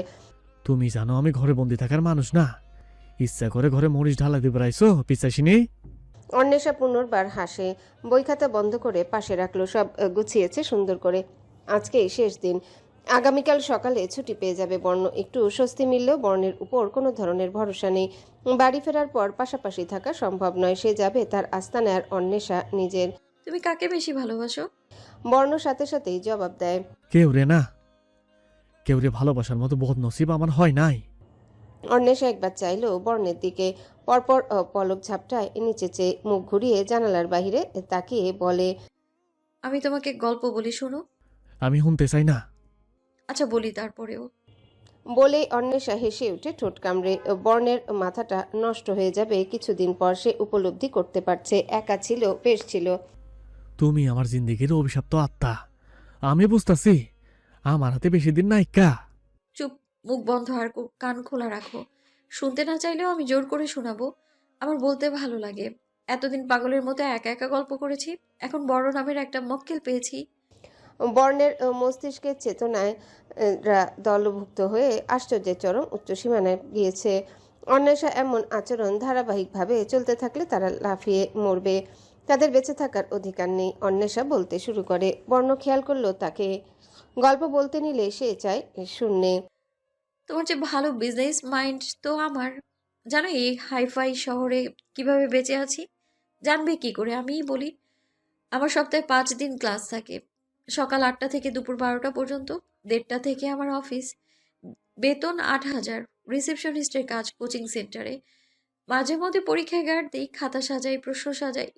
তুমি জানো আমি ঘরে বন্দি থাকার মানুষ না। ইচ্ছা করে ঘরে মরিচ ঢালা দিয়ে বেড়াইছো পিছাসিনি। অন্বেষা পুনর্বার হাসে। বই খাতা বন্ধ করে পাশে রাখলো। সব গুছিয়েছে সুন্দর করে। আজকেই শেষ দিন, আগামীকাল সকালে ছুটি পেয়ে যাবে বর্ণ। একটু স্বস্তি মিললেও বর্ণের উপর কোনো ধরনের ভরসা নেই। বাড়ি ফেরার পর পাশাপাশি থাকা সম্ভব নয়। সে যাবে তার আস্তানায়, আর অন্বেষা নিজের। তুমি কাকে বেশি ভালোবাসো? বর্ণ সাথে সাথেই জবাব দেয়, কেউ রে না, কেউ রে ভালোবাসার মতো বদনসিব আমার হয় নাই। অন্বেষা একবার চাইলো বর্ণের দিকে। পরপর পলক ঝাপটায় নিচে চেয়ে মুখ ঘুরিয়ে জানালার বাহিরে তাকিয়ে বলে, আমি তোমাকে গল্প বলি, শোনো? আমি শুনতে চাই না। আচ্ছা বলি তারপরেও। বলেই অন্বেষা হেসে উঠে ঠোঁট কামড়ে। বর্ণের মাথাটা নষ্ট হয়ে যাবে কিছুদিন পর। সে উপলব্ধি করতে পারছে একা ছিল, বেশ ছিল। তুমি আমার জিন্দিগির অভিশপ্ত আত্মা। আমি বুঝতাছি আমার হাতে বেশি দিন নাইকা। চুপ, মুখ বন্ধ আর কান খোলা রাখো। শুনতে না চাইলেও আমি জোর করে শোনাবো। আমার বলতে ভালো লাগে। এতদিন পাগলের মতো একা একা গল্প করেছি, এখন বড় নামের একটা মক্কেল পেয়েছি। বর্ণের মস্তিষ্কের চেতনায় দলভুক্ত হয়ে আশ্চর্যের চরম উচ্চ সীমানায় গিয়েছে। অন্বেষা এমন আচরণ ধারাবাহিকভাবে চলতে থাকলে তারা লাফিয়ে মরবে। তাদের বেঁচে থাকার অধিকার নেই। অন্বেষা বলতে শুরু করে। বর্ণ খেয়াল করলো তাকে। গল্প বলতে নিলে সে চায় শূন্যে। তোমার যে ভালো বিজনেস মাইন্ড তো আমার। জানো এই হাইফাই শহরে কিভাবে বেঁচে আছি? জানবে কি করে? আমিই বলি। আমার সপ্তাহে 5 দিন ক্লাস থাকে, সকাল 8টা থেকে দুপুর 12টা পর্যন্ত। 1:30 থেকে আমার অফিস। বেতন 8,000। রিসেপশনিস্টের কাজ কোচিং সেন্টারে। মাঝে মধ্যে পরীক্ষায় গার্ড দিই, খাতা সাজাই, প্রশ্ন সাজাই।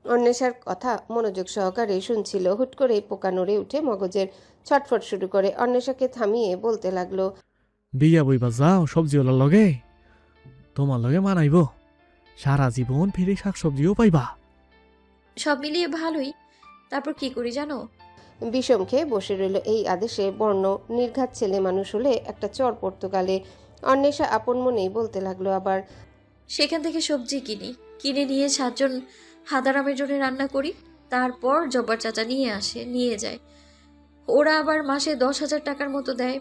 অন্বেষার কথা মনোযোগ সহকারে শুনছিল। হুট করে পোকা নড়ে উঠে মগজের ছটফট শুরু করে। অন্বেষাকে থামিয়ে বলতে লাগলো, বিয়া বইবা যাও সবজিওয়ালার লগে, তোমার লগে মানাইব। সারা জীবন ফিরে শাকসবজিও পাইবা। সব মিলিয়ে ভালোই। তারপর কি করি জানো? বিষম খেয়ে বসে রইল। এই আদেশে বর্ণ নির্ঘাত ছেলে মানুষ হলে একটা চর পর্তুগালে। অন্বেষা আপন মনেই বলতে লাগলো আবার, সেখান থেকে সবজি কিনে নিয়ে 7 জন হাদারামের জন্য রান্না করি। তারপর জব্বার চাচা নিয়ে যায়। ওরা আবার মাসে 10,000 টাকার মতো দেয়।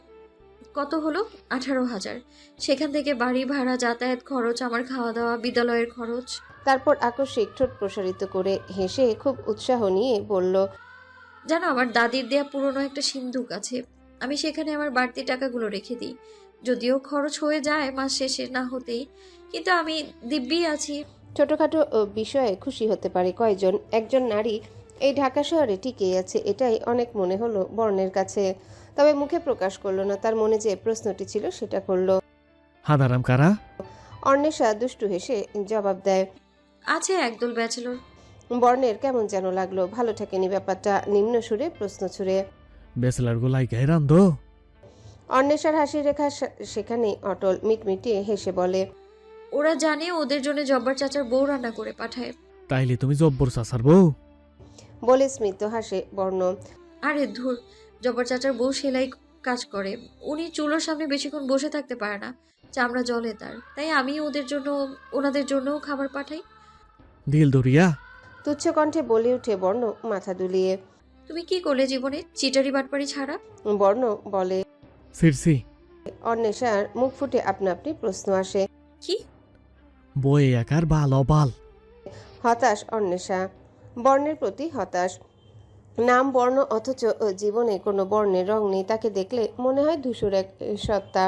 কত হলো? 18,000। সেখান থেকে বাড়ি ভাড়া, যাতায়াত খরচ, আমার খাওয়া দাওয়া, বিদ্যালয়ের খরচ। তারপর আকস্মিক ঠোঁট প্রসারিত করে হেসে খুব উৎসাহ নিয়ে বলল, জানো আমার দাদির দেয়া পুরনো একটা সিন্ধুক আছে। আমি সেখানে আমার বাড়তি টাকাগুলো রেখে দিই। যদিও খরচ হয়ে যায় মাস শেষে না হতেই, কিন্তু আমি দিব্যি আছি। ছোটখাটো বিষয়ে খুশি হতে পারে কয়জন। একজন নারী এই ঢাকা শহরে টিকে আছে, এটাই অনেক মনে হলো বর্ণের কাছে। তবে মুখে প্রকাশ করলো না। তার মনে যে প্রশ্নটি ছিল সেটা করলো। হাদারাম কারা? অন্বেষা দুষ্টু হেসে জবাব দেয়। আছে একদল ব্যাচেলর। বর্ণের কেমন যেন লাগলো, ভালো ঠেকেনি ব্যাপারটা। নিম্ন সুরে প্রশ্ন ছুড়ে। বেসলার গোলাই গায়ে রান্ধো? অন্বেষার হাসি রেখা সেখানেই অটল। মিটমিটিয়ে হেসে বলে, ওরা জানে ওদের জন্য জব্বার চাচার বউ রান্না করে পাঠায়। তাইলে তুমি জব্বর চাচার বউ? বলে স্মিত হাসে বর্ণ। আরে ধুর, জব্বার চাচার বউ সেলাই কাজ করে। উনি চুলোর সামনে বেশিক্ষণ বসে থাকতে পারে না, চামড়া জ্বলে তার। তাই আমি ওনাদের জন্যও খাবার পাঠাই। দিল দরিয়া? তুচ্ছ কণ্ঠে বলে উঠে বর্ণ মাথা দুলিয়ে। তুমি কি করলে জীবনে চিটারি বাটপারি ছাড়া? বর্ণ বলে। ফিরছি। অন্বেষার মুখ ফুটে আপনা আপনি প্রশ্ন আসে, কি? বই একার বাল অবাল। হতাশ অন্বেষা। বর্ণের প্রতি হতাশ। নাম বর্ণ অথচ জীবনে কোনো বর্ণের রং নেই। তাকে দেখলে মনে হয় ধূসর এক সত্তা,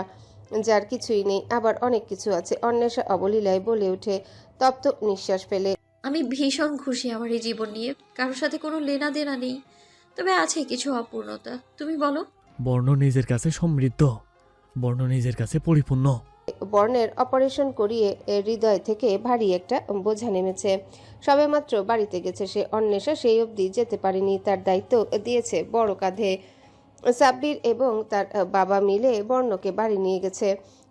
যার কিছুই নেই, আবার অনেক কিছু আছে। অন্বেষা অবলীলায় বলে ওঠে, তপ্ত নিঃশ্বাস ফেলে। আমি ভীষণ খুশি আমার এই জীবন নিয়ে। কারোর সাথে কোনো লেনা দেনা নেই, তবে আছে কিছু অপূর্ণতা। তুমি বলো। বর্ণ নিজের কাছে সমৃদ্ধ, বর্ণ নিজের কাছে পরিপূর্ণ। বর্ণের অপারেশন করিয়ে হৃদয় থেকে ভারী একটা বোঝা নেমেছে। সবেমাত্র বাড়িতে গেছে সে। অন্বেষা সেই অবধি যেতে পারেনি। তার দায়িত্ব দিয়েছে বড় কাঁধে। সাব্বির এবং তার বাবা মিলে বর্ণকে বাড়ি নিয়ে গেছে।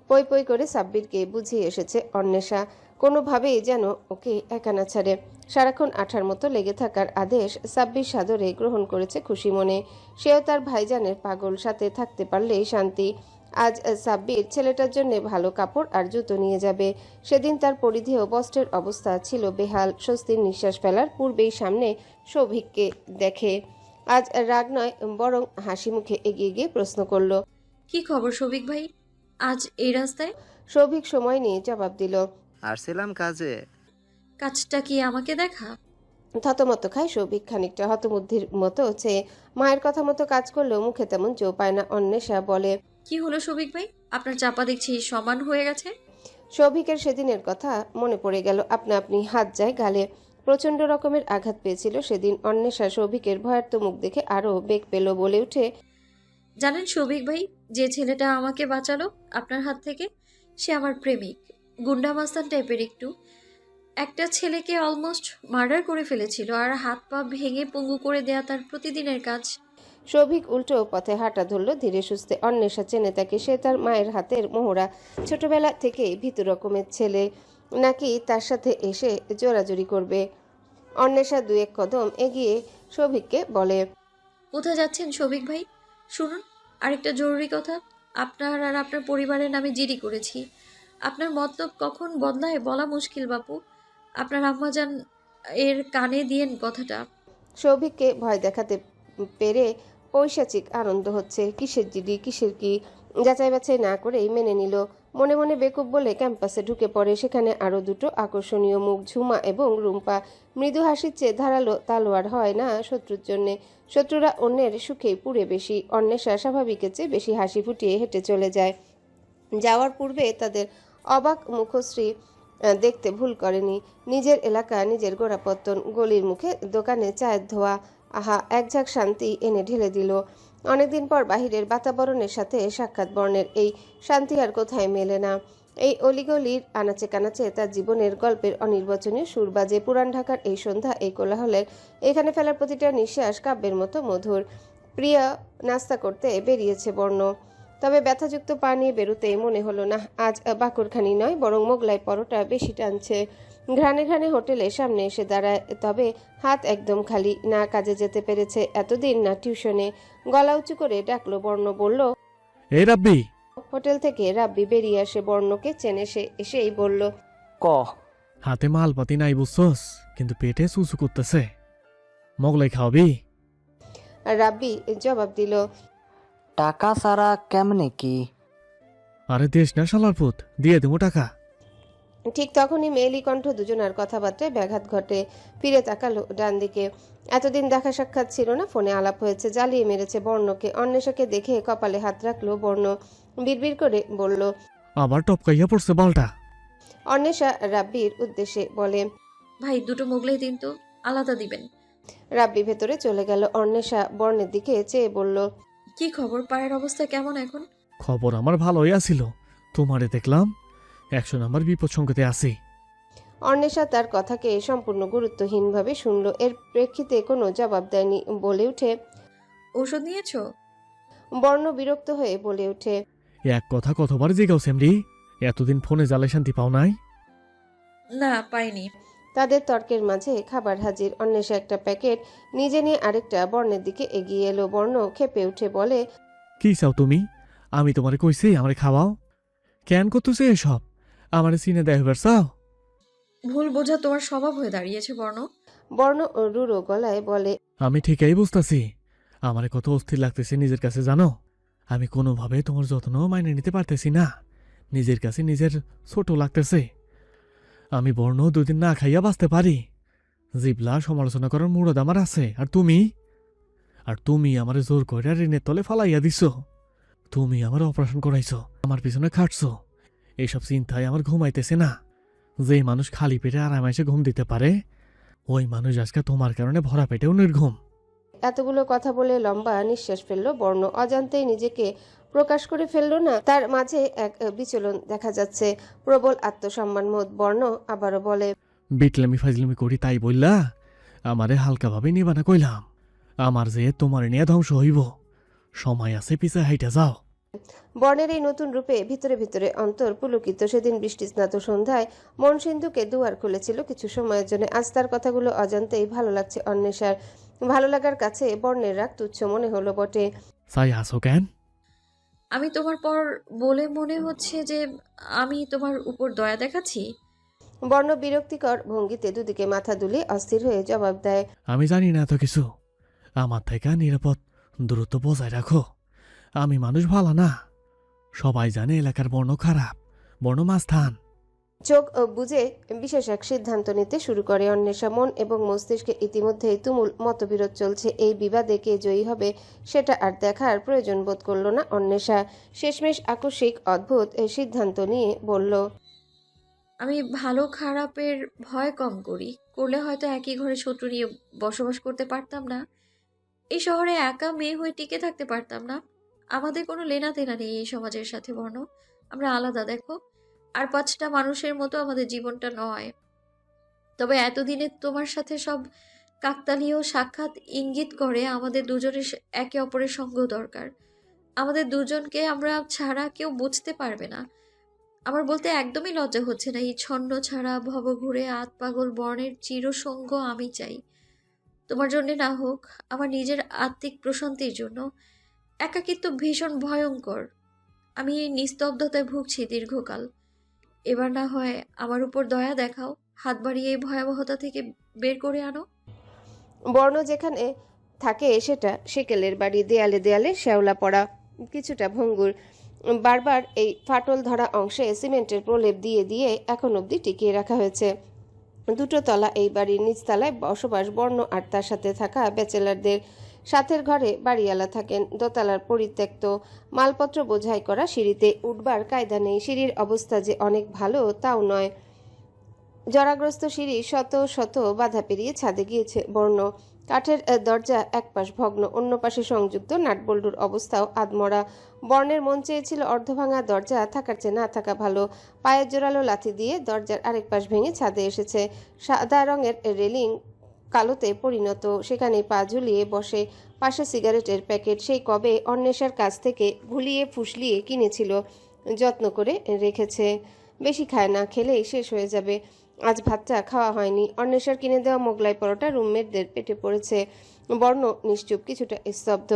পই পই করে সাব্বিরকে বুঝিয়ে এসেছে অন্বেষা কোনোভাবেই যেন ওকে একা না ছাড়ে। সারাক্ষণ আঠার মতো লেগে থাকার আদেশ সাব্বির সাদরে গ্রহণ করেছে খুশি মনে। সেও তার ভাইজানের পাগল, সাথে থাকতে পারলেই শান্তি। আজ সাব্বির ছেলেটার জন্য ভালো কাপড় আর জুতো নিয়ে যাবে। সেদিন তার পরিধেয় বস্ত্রের অবস্থা ছিল বেহাল। স্বস্তির নিঃশ্বাস ফেলার পূর্বেই সামনে সৌভিককে দেখে আজ রাগ নয়, বরং হাসি মুখে এগিয়ে গিয়ে প্রশ্ন করল, কি খবর সৌভিক ভাই, আজ এই রাস্তায়? সৌভিক সময় নিয়ে জবাব দিল, আসছিলাম কাজে। কাজটা কি আমাকে দেখা? থতমত খায় সৌভিক। খানিকটা হতবুদ্ধির মতো চেয়ে মায়ের কথা মতো কাজ করলেও মুখে তেমন জো পায় না। অন্বেষা বলে, কি হলো সৌভিক ভাই, আপনার চাপা দেখছি সমান হয়ে গেছে। সৌভিকের সেদিনের কথা মনে পড়ে গেল। আপনা আপনি হাত যায় গালে। প্রচন্ড রকমের আঘাত পেয়েছিল সেদিন। অন্বেষা সৌভিকের ভয়ার্ত মুখ দেখে আরো বেগ পেল। বলে উঠে, জানেন সৌভিক ভাই, যে ছেলেটা আমাকে বাঁচালো আপনার হাত থেকে, সে আমার প্রেমিক। গুন্ডা মাস্তান টাইপের একটু। একটা ছেলেকে অলমোস্ট মার্ডার করে ফেলেছিল, আর হাত পা ভেঙে পঙ্গু করে দেয়া তার প্রতিদিনের কাজ। সৌভিক উল্টো পথে হাঁটা ধরল ধীরে সুস্থে। অন্বেষা চেনে তাকে। সে তার মায়ের হাতের মোহরা। ছোটবেলা থেকে ভীতু রকমের ছেলে, নাকি তার সাথে এসে জোরাজুরি করবে। অন্বেষা দু এক কদম এগিয়ে সৌভিককে বলে, কোথায় যাচ্ছেন সৌভিক ভাই? শুনুন, আরেকটা জরুরি কথা। আপনার আর আপনার পরিবারের নামে জিডি করেছি। আপনার মতলব কখন বদলায় বলা মুশকিল বাপু। আপনার আম্মাজান এর কানে দিয়েন কথাটা। সৌভিককে ভয় দেখাতে পেরে পৈশাচিক আনন্দ হচ্ছে। কিসের জিডি, কিসের কি, যাচাই বাছাই না করেই মেনে নিল। মনে মনে বেকুব বলে ক্যাম্পাসে ঢুকে পড়ে। সেখানে আরো দুটো আকর্ষণীয় মুখ, ঝুমা এবং রুম্পা। মৃদু হাসির চেয়ে ধারালো তালোয়ার হয় না শত্রুর জন্যে। শত্রুরা অন্যের সুখেই পুড়ে বেশি। অন্বেষা স্বাভাবিকের চেয়ে বেশি হাসি ফুটিয়ে হেঁটে চলে যায়। যাওয়ার পূর্বে তাদের অবাক মুখশ্রী দেখতে ভুল করেনি। নিজের এলাকা, নিজের গোড়াপত্তন, গলির মুখে দোকানে চায়ের ধোয়া, আহা, একঝাঁক শান্তি এনে ঢেলে দিল। অনেকদিন পর বাহিরের বাতাবরণের সাথে সাক্ষাৎ। বর্ণের এই শান্তি আর কোথায় মেলে না। এই অলিগলির আনাচে কানাচে তার জীবনের গল্পের অনির্বচনীয় সুর বাজে। পুরান ঢাকার এই সন্ধ্যা, এই কোলাহলের এখানে ফেলার প্রতিটা নিঃশ্বাস কাব্যের মতো মধুর। প্রিয়া নাস্তা করতে বেরিয়েছে বর্ণ। তবে ব্যথাযুক্ত পা নিয়ে বেরোতে মনে হলো না আজ বাকরখানি নয়, বরং মোগলাই পরোটা বেশি টানছে। ঘ্রাণে ঘ্রাণে হোটেলের সামনে এসে দাঁড়ায়। তবে হাত একদম খালি। না কাজে যেতে পেরেছে এতদিন, না টিউশনে। গলা উঁচু করে ডাকলো বর্ণ। বলল, এই রাব্বি। হোটেল থেকে রাব্বি বেরিয়ে আসে বর্ণকে চেনে। সে এসেই বলল, ক হাতে মালপাতি নাই বুঝছস, কিন্তু পেটে চুচু করতেছে। মোগলাই খাওয়াবি? রাব্বি জবাব দিল, টাকা ছাড়া কেমনে কি? আরে দেশ না শালার পুত, দিয়ে দেবো টাকা। ঠিক তখনই মেয়েলি কণ্ঠ। দুজনার কথাবার্তায় ব্যাঘাত ঘটে। ফিরে তাকালো ডান দিকে। এতদিন দেখা সাক্ষাৎ ছিল না, ফোনে আলাপ হয়েছে। জ্বালিয়ে মেরেছে বর্ণকে। অন্বেষাকে দেখে কপালে হাত রাখলো বর্ণ। বিড়বিড় করে বলল, আবার টপকাইয়া পড়ছে বালটা। অন্বেষা রাব্বির উদ্দেশ্যে বলে, ভাই দুটো মোগলাই দিন তো, আলাদা দিবেন। রাব্বি ভেতরে চলে গেল। অন্বেষা বর্ণের দিকে চেয়ে বলল, কি খবর, পায়ের অবস্থা কেমন এখন? খবর আমার ভালোই আছিল, তোমারে দেখলাম 100 নাম্বার বিপদ সংকেতে আছি। অন্বেষা তার কথাকে সম্পূর্ণ গুরুত্বহীনভাবে শুনল। এর প্রেক্ষিতে কোনো জবাব দেয়নি। বলে উঠে, ওষুধ নিয়েছো? বর্ণ বিরক্ত হয়ে বলে ওঠে, এক কথা কতবার জিগাও সেমরি, এতদিন ফোনে জালে শান্তি পাও নাই? না, পাইনি। তাদের তর্কের মাঝে খাবার হাজির। অন্বেষা একটা প্যাকেট নিজে নিয়ে আরেকটা বর্ণের দিকে এগিয়ে এলো। বর্ণ ক্ষেপে উঠে বলে, কি চাও তুমি? আমি তোমারে কইছি আমারে খাওয়াও। কেন করতেছে এসব? আমারে চিনে দেখবার চাও? ভুল বোঝা তোমার স্বভাব হয়ে দাঁড়িয়েছে বর্ণ। বর্ণ রুড়ো গলায় বলে, আমি ঠিকই বুঝতাছি আমারে কত অস্থির লাগতেছে নিজের কাছে, জানো? আমি কোনোভাবে তোমার যত্ন মাইনে নিতে পারতেছি না। নিজের কাছে নিজের ছোট লাগতেছে। আমি বর্ণ 2 দিন না খাইয়া বাঁচতে পারি। জিবলা সমালোচনা করার মুরদ আমার আছে, আর তুমি আর তুমি আমারে জোর করে ঋণের তলে ফালাইয়া দিছ। তুমি আমার অপারেশন করাইছো, আমার পিছনে খাটছো। এইসব চিন্তায় আমার ঘুমাইতেছে না। যে মানুষ খালি পেটে আরামাইসে ঘুম দিতে পারে, ওই মানুষ আজকে তোমার কারণে ভরা পেটেও নির্ঘুম। এতগুলো কথা বলে লম্বা নিঃশ্বাস ফেললো বর্ণ। অজান্তেই নিজেকে প্রকাশ করে ফেললো না, তার মাঝে এক বিচলন দেখা যাচ্ছে। প্রবল আত্মসম্মানবোধ। বর্ণ আবারও বলে, বিটলামি ফাজলামি করি তাই বললা আমারে হালকাভাবে নিবানা কইলাম। আমার যে তোমার নিয়ে ধ্বংস হইব, সময় আছে, পিছে হাইটা যাও। বর্ণের এই নতুন রূপে ভিতরে ভিতরে অন্তর পুলকিত। সেদিন বৃষ্টিস্নাত সন্ধ্যায় মন সিন্ধুকে দুয়ার খুলেছিল কিছু সময়ের জন্য। আজ তার কথাগুলো অজান্তেই ভালো লাগছে অন্বেষার। ভালো লাগার কাছে বর্ণের রাগ তুচ্ছ মনে হলো বটে। চাই আসো কেন? আমি তোমার পর বলে মনে হচ্ছে যে আমি তোমার উপর দয়া দেখাচ্ছি। বর্ণ বিরক্তিকর ভঙ্গিতে দুদিকে মাথা দুলে অস্থির হয়ে জবাব দেয়, আমি জানি না এত কিছু। আমার থেকে নিরাপদ দূরত্ব বজায় রাখো। আমি মানুষ ভালো না। সবাই জানে এলাকার বর্ণ খারাপ, বর্ণ মাস্থান। চোখ বুজে বিশেষ এক সিদ্ধান্ত নিতে শুরু করে অন্বেষা। মন এবং মস্তিষ্কে ইতিমধ্যেই তুমুল মতবিরোধ চলছে। এই বিবাদে কে জয়ী হবে সেটা আর দেখার প্রয়োজন বোধ করল না অন্বেষা। শেষমেশ আকস্মিক অদ্ভুত এই সিদ্ধান্ত নিয়ে বলল, আমি ভালো খারাপের ভয় কম করি। করলে হয়তো একই ঘরে শত্রু নিয়ে বসবাস করতে পারতাম না। এই শহরে একা মেয়ে হয়ে টিকে থাকতে পারতাম না। আমাদের কোনো লেনা দেনা নেই এই সমাজের সাথে বর্ণ। আমরা আলাদা, দেখো। আর 5টা মানুষের মতো আমাদের জীবনটা নয়। তবে এতদিনে তোমার সাথে সব কাকতালীয় সাক্ষাৎ ইঙ্গিত করে আমাদের দুজনের একে অপরের সঙ্গ দরকার। আমাদের দুজনকে আমরা ছাড়া কেউ বুঝতে পারবে না। আমার বলতে একদমই লজ্জা হচ্ছে না, এই ছন্ন ছাড়া ভবঘুরে আতপাগল বর্ণের চিরসঙ্গ আমি চাই। তোমার জন্যে না হোক, আমার নিজের আত্মিক প্রশান্তির জন্য। একাকিত্ব ভীষণ ভয়ঙ্কর। আমি এই নিস্তব্ধতায় ভুগছি দীর্ঘকাল। এবার না হয় আমার উপর দয়া দেখাও, হাত বাড়িয়ে এই ভয়াবহতা থেকে বের করে আনো। বর্ণ যেখানে থাকে সেটা সেকেলের বাড়ি। দেয়ালে দেয়ালে শ্যাওলা পড়া, কিছুটা ভঙ্গুর। বারবার এই ফাটল ধরা অংশে সিমেন্টের প্রলেপ দিয়ে দিয়ে এখন অবধি টিকিয়ে রাখা হয়েছে। 2 তলা এই বাড়ির নিচতলায় বসবাস বর্ণ আর তার সাথে থাকা ব্যাচেলারদের। সাথের ঘরে বাড়িওয়ালা থাকেন। দোতলার পরিত্যক্ত মালপত্র বোঝাই করা সিঁড়িতে উঠবার কায়দা নেই। সিঁড়ির অবস্থা যে অনেক ভালো তাও নয়। জরাগ্রস্ত সিঁড়ি শত শত বাধা পেরিয়ে ছাদে গিয়েছে বর্ণ। কাঠের দরজা এক পাশ ভগ্ন, অন্য পাশে সংযুক্ত। নাটবল্টুর অবস্থাও আধমরা। বর্ণের মন চেয়েছিল অর্ধভাঙা দরজা থাকার চেয়ে না থাকা ভালো। পায়ের জোরালো লাথি দিয়ে দরজার আরেক পাশ ভেঙে ছাদে এসেছে। সাদা রঙের রেলিং কালোতে পরিণত, সেখানে পা ঝুলিয়ে বসে। পাশে সিগারেটের প্যাকেট, সেই কবে অন্বেষার কাছ থেকে ভুলিয়ে ফুসলিয়ে কিনেছিল, যত্ন করে রেখেছে। বেশি খায় না, খেলেই শেষ হয়ে যাবে। আজ ভাতটা খাওয়া হয়নি। অন্বেষার কিনে দেওয়া মোগলাই পরোটা রুমমেটদের পেটে পড়েছে। বর্ণ নিশ্চুপ, কিছুটা স্তব্ধ।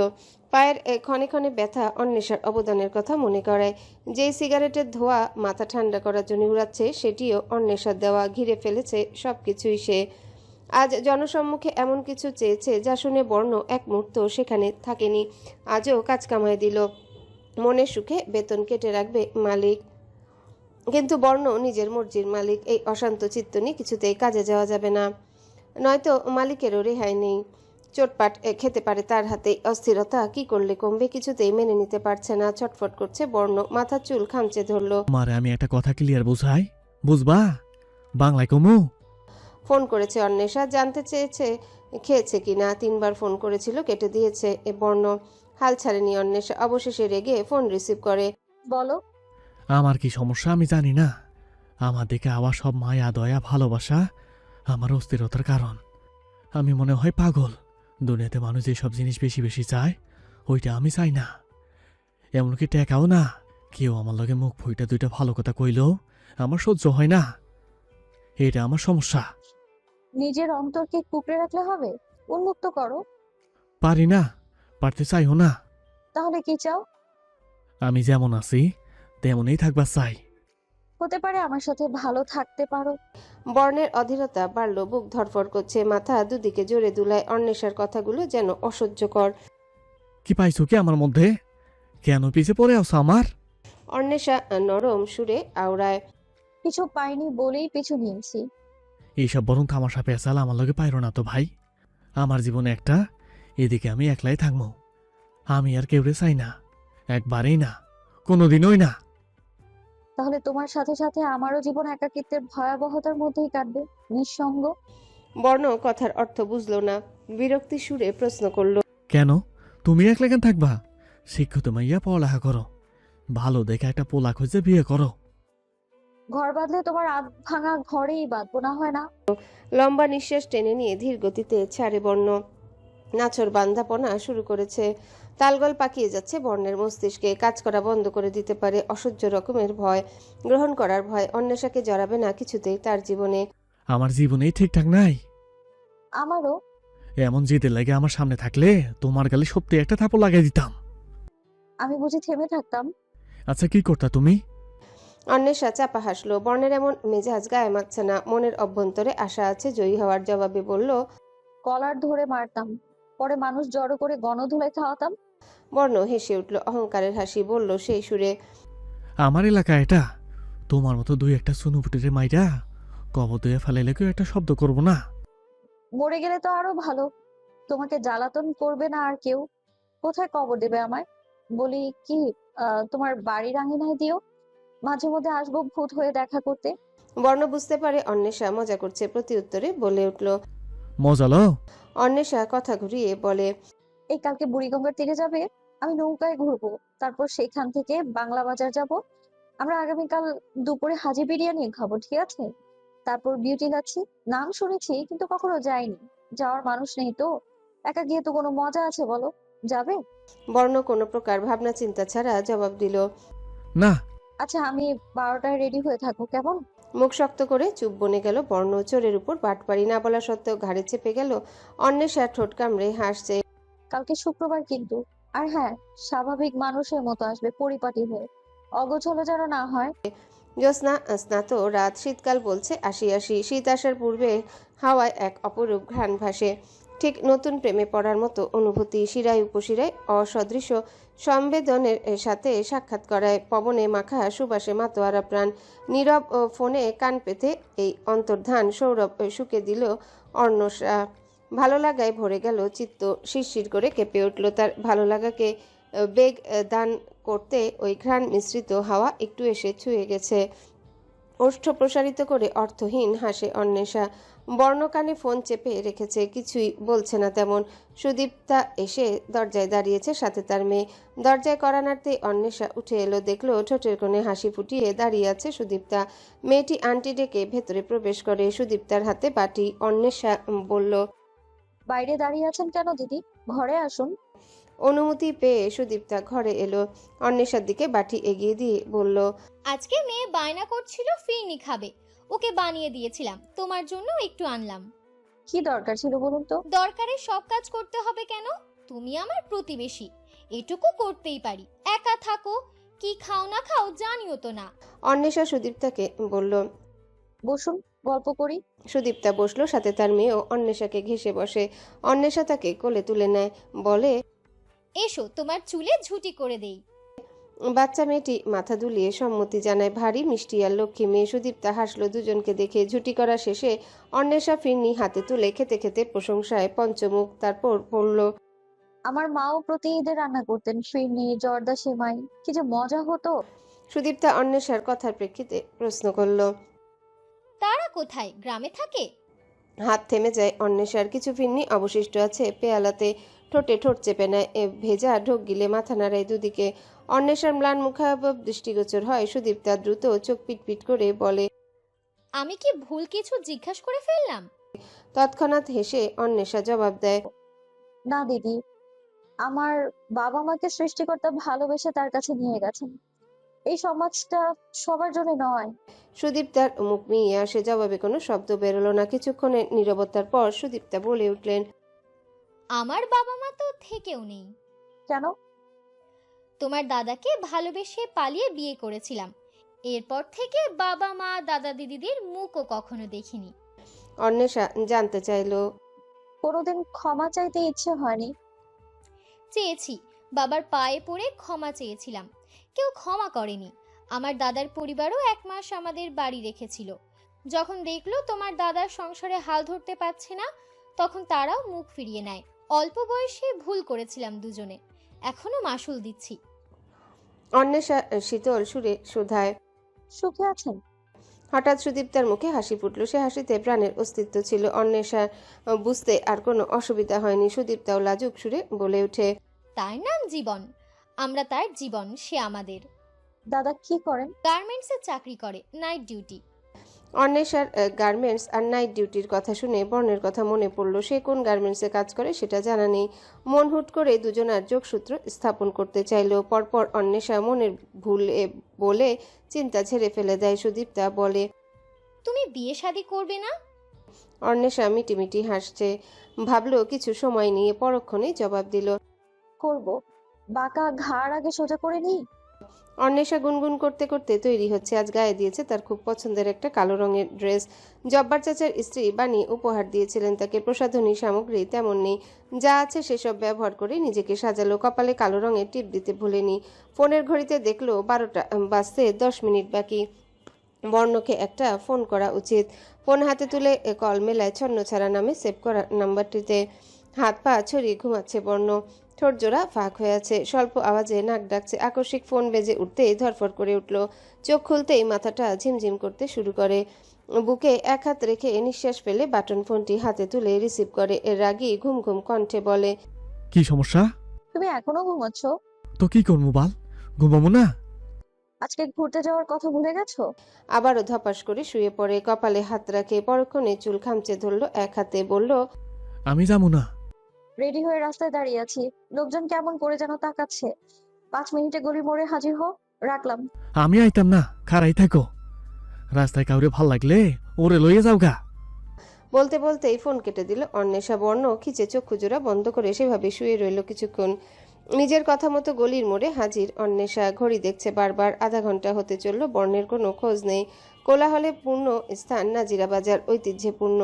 পায়ের ক্ষণে ক্ষণে ব্যথা অন্বেষার অবদানের কথা মনে করায়। যেই সিগারেটের ধোঁয়া মাথা ঠান্ডা করার জন্য উড়াচ্ছে, সেটিও অন্বেষার দেওয়া। ঘিরে ফেলেছে সব কিছুই সে। আজ জনসম্মুখে এমন কিছু চেয়েছে যা শুনে বর্ণ এক মুহূর্ত সেখানে থাকেনি। আজও কাজ কামাই দিল। মনের সুখে বেতন কেটে রাখবে মালিক। কিন্তু বর্ণ নিজের মর্জির মালিক। এই অশান্ত চিত্ত নিয়ে কিছুতেই কাজে যাওয়া যাবে না, নয়তো মালিকেরও রেহাই নেই। চোটপাট খেতে পারে তার হাতে। অস্থিরতা কি করলে কমবে কিছুতেই মেনে নিতে পারছে না। ছটফট করছে বর্ণ। মাথার চুল খামচে ধরল। মারে আমি একটা কথা ক্লিয়ার বুঝাই, বুঝবা? বাংলায় কমু? ফোন করেছে অন্বেষা, জানতে চেয়েছে খেয়েছে কিনা। 3বার ফোন করেছিল, কেটে দিয়েছে এ বর্ণ। হাল ছাড়েনি অন্বেষা। অবশেষে রেগে ফোন রিসিভ করে। বলো। আমার কি সমস্যা আমি জানি না। আমার দিকে আওয়া সব মায়া দয়া ভালোবাসা আমার অস্থিরতার কারণ। আমি মনে হয় পাগল। দুনিয়াতে মানুষ যেসব জিনিস বেশি বেশি চায়, ওইটা আমি চাই না। এমনকি টেকাও না। কেউ আমার লগে মুখ ফুইটা 2টা ভালো কথা কইলেও আমার সহ্য হয় না। এটা আমার সমস্যা। নিজের অন্তরকে কুকড়ে রাখলে হবে? উন্মুক্ত করো। পারি না, পারতে চাইও না। তাহলে কি চাও? আমি যেমন আছি তেমনই থাকবার চাই। হতে পারে আমার সাথে ভালো থাকতে পারো। বর্ণের অধীরতা বাড়ল। বুক ধরফর করছে। মাথা দুদিকে জোরে দুলায়। অন্বেষার কথাগুলো যেন অসহ্যকর। কি পাইছো কি আমার মধ্যে? কেন পিছে পড়ে আছো আমার? অন্বেষা নরম সুরে আওড়ায়। কিছু পাইনি বলেই পিছু নিয়েছি। এইসব বরং তামাশা পেঁচাল আমার লগে পাইরো না তো ভাই। আমার জীবনে একটা এদিকে আমি একলাই থাকবো। আমি আর কেউরে চাই না, একবারেই না, কোনোদিনই না। তাহলে তোমার সাথে সাথে আমারও জীবন একাকিত্বের ভয়াবহতার মধ্যেই কাটবে, নিঃসঙ্গ। বর্ণ কথার অর্থ বুঝলো না, বিরক্তি সুরে প্রশ্ন করলো। কেন তুমি একলা কেন থাকবা? শিক্ষিত মাইয়া পড়ালেখা করো, ভালো দেখে একটা পোলা খুঁজে বিয়ে করো। ঘর বাঁধলে তোমার আধ ভাঙা ঘরেই বাঁধবো, না হয় না? লম্বা নিঃশ্বাস টেনে নিয়ে ধীর গতিতে ছাড়ে বর্ণ। নাছর বান্ধাপনা শুরু করেছে, তালগোল পাকিয়ে যাচ্ছে বর্ণের মস্তিষ্কে। কাজ করা বন্ধ করে দিতে পারে অসহ্য রকমের ভয়, গ্রহণ করার ভয়। অন্বেষাকে জড়াবে না কিছুতেই তার জীবনে। আমার জীবনেই ঠিকঠাক নাই। আমারও। এমন জিদের লাগে আমার সামনে থাকলে তোমার গালে সত্যি একটা থাপড় লাগাই দিতাম। আমি বুঝি থেমে থাকতাম? আচ্ছা কি করতা তুমি? অন্বেষা চাপা হাসলো। বর্ণের এমন মেজাজ গায়ে মাখছে না, মনের অভ্যন্তরে আশা আছে জয়ী হওয়ার। জবাবে বলল, কলার ধরে মারতাম, পরে মানুষ জড়ো করে গণধুলায় খাওয়াতাম। বর্ণ হেসে উঠল, অহংকারের হাসি। বলল সেই সুরে, আমার এলাকা এটা, তোমার মতো দুই একটা সুনুপুটিরে মাইরা কবর দিয়ে ফেলাইলে কেউ একটা শব্দ করবো না। মরে গেলে তো আরো ভালো, তোমাকে জ্বালাতন করবে না আর কেউ। কোথায় কবর দেবে আমায়? বলি কি, তোমার বাড়ির আঙিনায় দিও, মাঝে মধ্যে আসবো ভূত হয়ে দেখা করতে। বর্ণ বুঝতে পারে অন্বেষা মজা করছে, প্রতি উত্তরে বলে উঠল। মজা লো? অন্বেষা কথা ঘুরিয়ে বলে, এই কালকে বুড়িগঙ্গার তীরে যাবে, আমি নৌকায় ঘুরবো, তারপর সেখান থেকে বাংলা বাজার যাব। আমরা আগামীকাল দুপুরে হাজি বিরিয়ানি খাবো, ঠিক আছে? তারপর বিউটি লাচ্ছি, নাম শুনেছি কিন্তু কখনো যাইনি, যাওয়ার মানুষ নেই তো। একা গিয়ে তো কোনো মজা আছে বলো? যাবে? বর্ণ কোনো প্রকার ভাবনা চিন্তা ছাড়া জবাব দিল, না। আচ্ছা, আমি 12টায় রেডি হয়ে থাকবো, কেমন? মুখ শক্ত করে চুপ বনে গেল বর্ণ। চোরের উপর বাটপাড়ি না বলা সত্ত্বেও ঘাড়ে চেপে গেল। অন্বেষা ঠোঁট কামড়ে হাসছে। কালকে শুক্রবার কিন্তু। আর হ্যাঁ, স্বাভাবিক মানুষের মতো আসবে, পরিপাটি হয়ে, অগোছালো যেন না হয়। জ্যোৎস্না স্নাত রাত, শীতকাল বলছে আসি আসি। শীত আসার পূর্বে হাওয়ায় এক অপরূপ ঘ্রাণ ভাসে, ঠিক নতুন প্রেমে পড়ার মতো অনুভূতি। শিরায় উপশিরায় অসদৃশ সংবেদনের সাথে সাক্ষাৎ করায়। পবনে মাখা সুবাসে মাতোয়ারা প্রাণ। নীরব ফোনে কান পেতে এই অন্তর্ধান সৌরভ শুকে দিল অর্ণসা। ভালো লাগায় ভরে গেল চিত্ত, শিরশির করে কেঁপে উঠল তার। ভালো লাগাকে বেগ দান করতে ওই ঘ্রাণ মিশ্রিত হাওয়া একটু এসে ছুঁয়ে গেছে। ওষ্ঠ প্রসারিত করে অর্থহীন হাসে অন্বেষা। বর্ণকানে ফোন চেপে রেখেছে, কিছুই বলছে না তেমন। সুদীপ্তা এসে দরজায় দাঁড়িয়েছে, সাথে তার মেয়ে। দরজায় কড়া নাড়তেই অন্বেষা উঠে এলো, দেখলো ঠোঁটের কোণে হাসি ফুটিয়ে দাঁড়িয়ে আছে সুদীপ্তা। মেয়েটি আন্টি ডেকে ভেতরে প্রবেশ করে, সুদীপ্তার হাতে বাটি। অন্বেষা বলল, বাইরে দাঁড়িয়ে আছেন কেন দিদি, ঘরে আসুন। অনুমতি পেয়ে সুদীপ্তা ঘরে এলো। অন্বেষার দিকে বাটি এগিয়ে দিয়ে বলল, আজকে মেয়ে বায়না করছিল ফিরনি খাবে, ওকে বানিয়ে দিয়েছিলাম, তোমার জন্য একটু আনলাম। কি দরকার ছিল বলুন তো? দরকারে সব কাজ করতে হবে কেন? তুমি আমার প্রতিবেশী, এটুকু করতেই পারি। একা থাকো, কি খাও না খাও জানিও তো না। অন্বেষা সুদীপ্তাকে বলল। বসুন, গল্প করি। সুদীপ্তা বসলো, সাথে তার মেয়েও অন্বেষাকে ঘেঁষে বসে। অন্বেষা তাকে কোলে তুলে নেয়, বলে, এসো তোমার চুলে ঝুটি করে দেই। বাচ্চা মেয়েটি মাথা দুলিয়ে সম্মতি জানায়। ভারী মিষ্টি আর লক্ষ্মী মেয়ে। সুদীপ্তা হাসলো দুজনকে দেখে। ঝুটি করা শেষে অন্বেষা ফিরনি হাতে তুলে খেতে খেতে প্রশংসায় পঞ্চমুখ। তারপর বলল, আমার মাও প্রতি ঈদে রান্না করতেন, ফিরনি, জর্দা, সেমাই, কি যে মজা হতো। সুদীপ্তা অন্বেষার কথার প্রেক্ষিতে প্রশ্ন করলো। তারা কোথায়, গ্রামে থাকে? হাত থেমে যায় অন্বেষার। কিছু ফিরনি অবশিষ্ট আছে পেয়ালাতে। ঠোঁটে ঠোঁট চেপে নেয়, ভেজা ঢোক গিলে মাথা নাড়ায় দুদিকে। অন্বেষার ম্লান মুখাবয়ব দৃষ্টিগোচর হয়। সুদীপ্তা দ্রুত চোখ পিটপিট করে বলে, আমি কি ভুল কিছু জিজ্ঞাসা করে ফেললাম? তৎক্ষণাৎ হেসে অন্বেষা জবাব দেয়, না দিদি, আমার বাবা মাকে সৃষ্টিকর্তা ভালোবেসে তার কাছে নিয়ে গেছেন, এই সমাজটা সবার জন্য নয়। সুদীপ্তার মুখ মিয়ে আসে, জবাবে কোনো শব্দ বেরোলো না। কিছুক্ষণের নীরবতার পর সুদীপ্তা বলে উঠলেন, আমার বাবা মা তো থেকেও নেই। কেন? তোমার দাদাকে ভালোবেসে পালিয়ে বিয়ে করেছিলাম, এরপর থেকে বাবা মা দাদা দিদিদের মুখও কখনো দেখিনি। অন্বেষা জানতে চাইল, কোনোদিন ক্ষমা চাইতে ইচ্ছে হয়নি? চেয়েছি, বাবার পায়ে পড়ে ক্ষমা চেয়েছিলাম, কেউ ক্ষমা করেনি। আমার দাদার পরিবারও 1 মাস আমাদের বাড়ি রেখেছিল। যখন দেখলো তোমার দাদার সংসারে হাল ধরতে পারছে না, তখন তারাও মুখ ফিরিয়ে নেয়। অল্প বয়সে ভুল করেছিলাম দুজনে, এখনো মাসুল দিচ্ছি। অন্বেষা শীতল সুরে শুধায়। সুখে আছেন? হঠাৎ সুদীপ্তার মুখে হাসি ফুটল। সে হাসিতে প্রাণের অস্তিত্ব ছিল। অন্বেষার বুঝতে আর কোনো অসুবিধা হয়নি। সুদীপ্তাও লাজুক সুরে বলে ওঠে। তার নাম জীবন, আমরা তার জীবন, সে আমাদের। দাদা কি করেন? গার্মেন্টসে চাকরি করে, নাইট ডিউটি। অন্বেষার গার্মেন্টস আর নাইট ডিউটির কথা শুনে বর্ণের কথা মনে পড়ল। সে কোন গার্মেন্টসে কাজ করে সেটা জানা নেই। মন হুট করে দুজনার যোগসূত্র স্থাপন করতে চাইল। পরপর অন্বেষা মনের ভুলে বলে চিন্তা ঝেড়ে ফেলে দেয়। সুদীপ্তা বলে, তুমি বিয়ে শাদী করবে না? অন্বেষা মিটিমিটি হাসছে। ভাবলো কিছু সময় নিয়ে, পরক্ষণেই জবাব দিল, করব। বাঁকা ঘাড় আগে সোজা করে নি। অন্বেষা গুনগুন করতে করতে তৈরি হচ্ছে। আজ গায়ে দিয়েছে তার খুব পছন্দের একটা কালো রঙের ড্রেস। জব্বার চাচার স্ত্রী বানিয়ে উপহার দিয়েছিলেন তাকে। প্রসাধনী সামগ্রী তেমন নেই, যা আছে সেসব ব্যবহার করে নিজেকে সাজালো। কপালে কালো রঙের টিপ দিতে ভুলেনি। ফোনের ঘড়িতে দেখলো 12টা বাজতে 10 মিনিট বাকি। বর্ণকে একটা ফোন করা উচিত। ফোন হাতে তুলে কল মেলায় ছন্নছাড়া নামে সেভ করা নাম্বারটিতে। হাত পা ছড়িয়ে ঘুমাচ্ছে বর্ণ। ঠোঁট জোড়া ফাঁক হয়ে আছে। স্বল্প আওয়াজে নাক ডাকছে। আকস্মিক ফোন বেজে উঠতেই ধরফর করে উঠল। চোখ খুলতেই মাথাটা ঝিমঝিম করতে শুরু করে। বুকে এক হাত রেখে নিঃশ্বাস ফেলে বাটন ফোনটি হাতে তুলে রিসিভ করে। এর রাগী ঘুম ঘুম কণ্ঠে বলে, কি সমস্যা? তুমি এখনো ঘুমাচ্ছ? তো কি করবো বাল, ঘুমাবো না? আজকে ঘুরতে যাওয়ার কথা ভুলে গেছো? আবারও ধপাস করে শুয়ে পড়ে। কপালে হাত রাখে। পরক্ষণে চুল খামচে ধরল এক হাতে। বলল, আমি যাবো না। রেডি হয়ে রাস্তায় দাঁড়িয়ে আছি, লোকজন কেমন করে যেন তাকাচ্ছে। 5 মিনিটে গলি মোড়ে হাজির হও। রাখলাম। আমি আইতাম না, খারাই থাকো। রাস্তায় কাউরে ভাল লাগলে ওরে লইয়ে যাও গা। বলতে বলতেই ফোন কেটে দিল অন্বেষা। বর্ণ খিচে চক্ষু জোড়া বন্ধ করে সেভাবে শুয়ে রইল কিছুক্ষণ। নিজের কথা মতো গলির মোড়ে হাজির অন্বেষা। ঘড়ি দেখছে বারবার। আধা ঘন্টা হতে চলল, বর্ণের কোনো খোঁজ নেই। কোলাহলে পূর্ণ স্থান নাজিরা বাজার, ঐতিহ্যে পূর্ণ।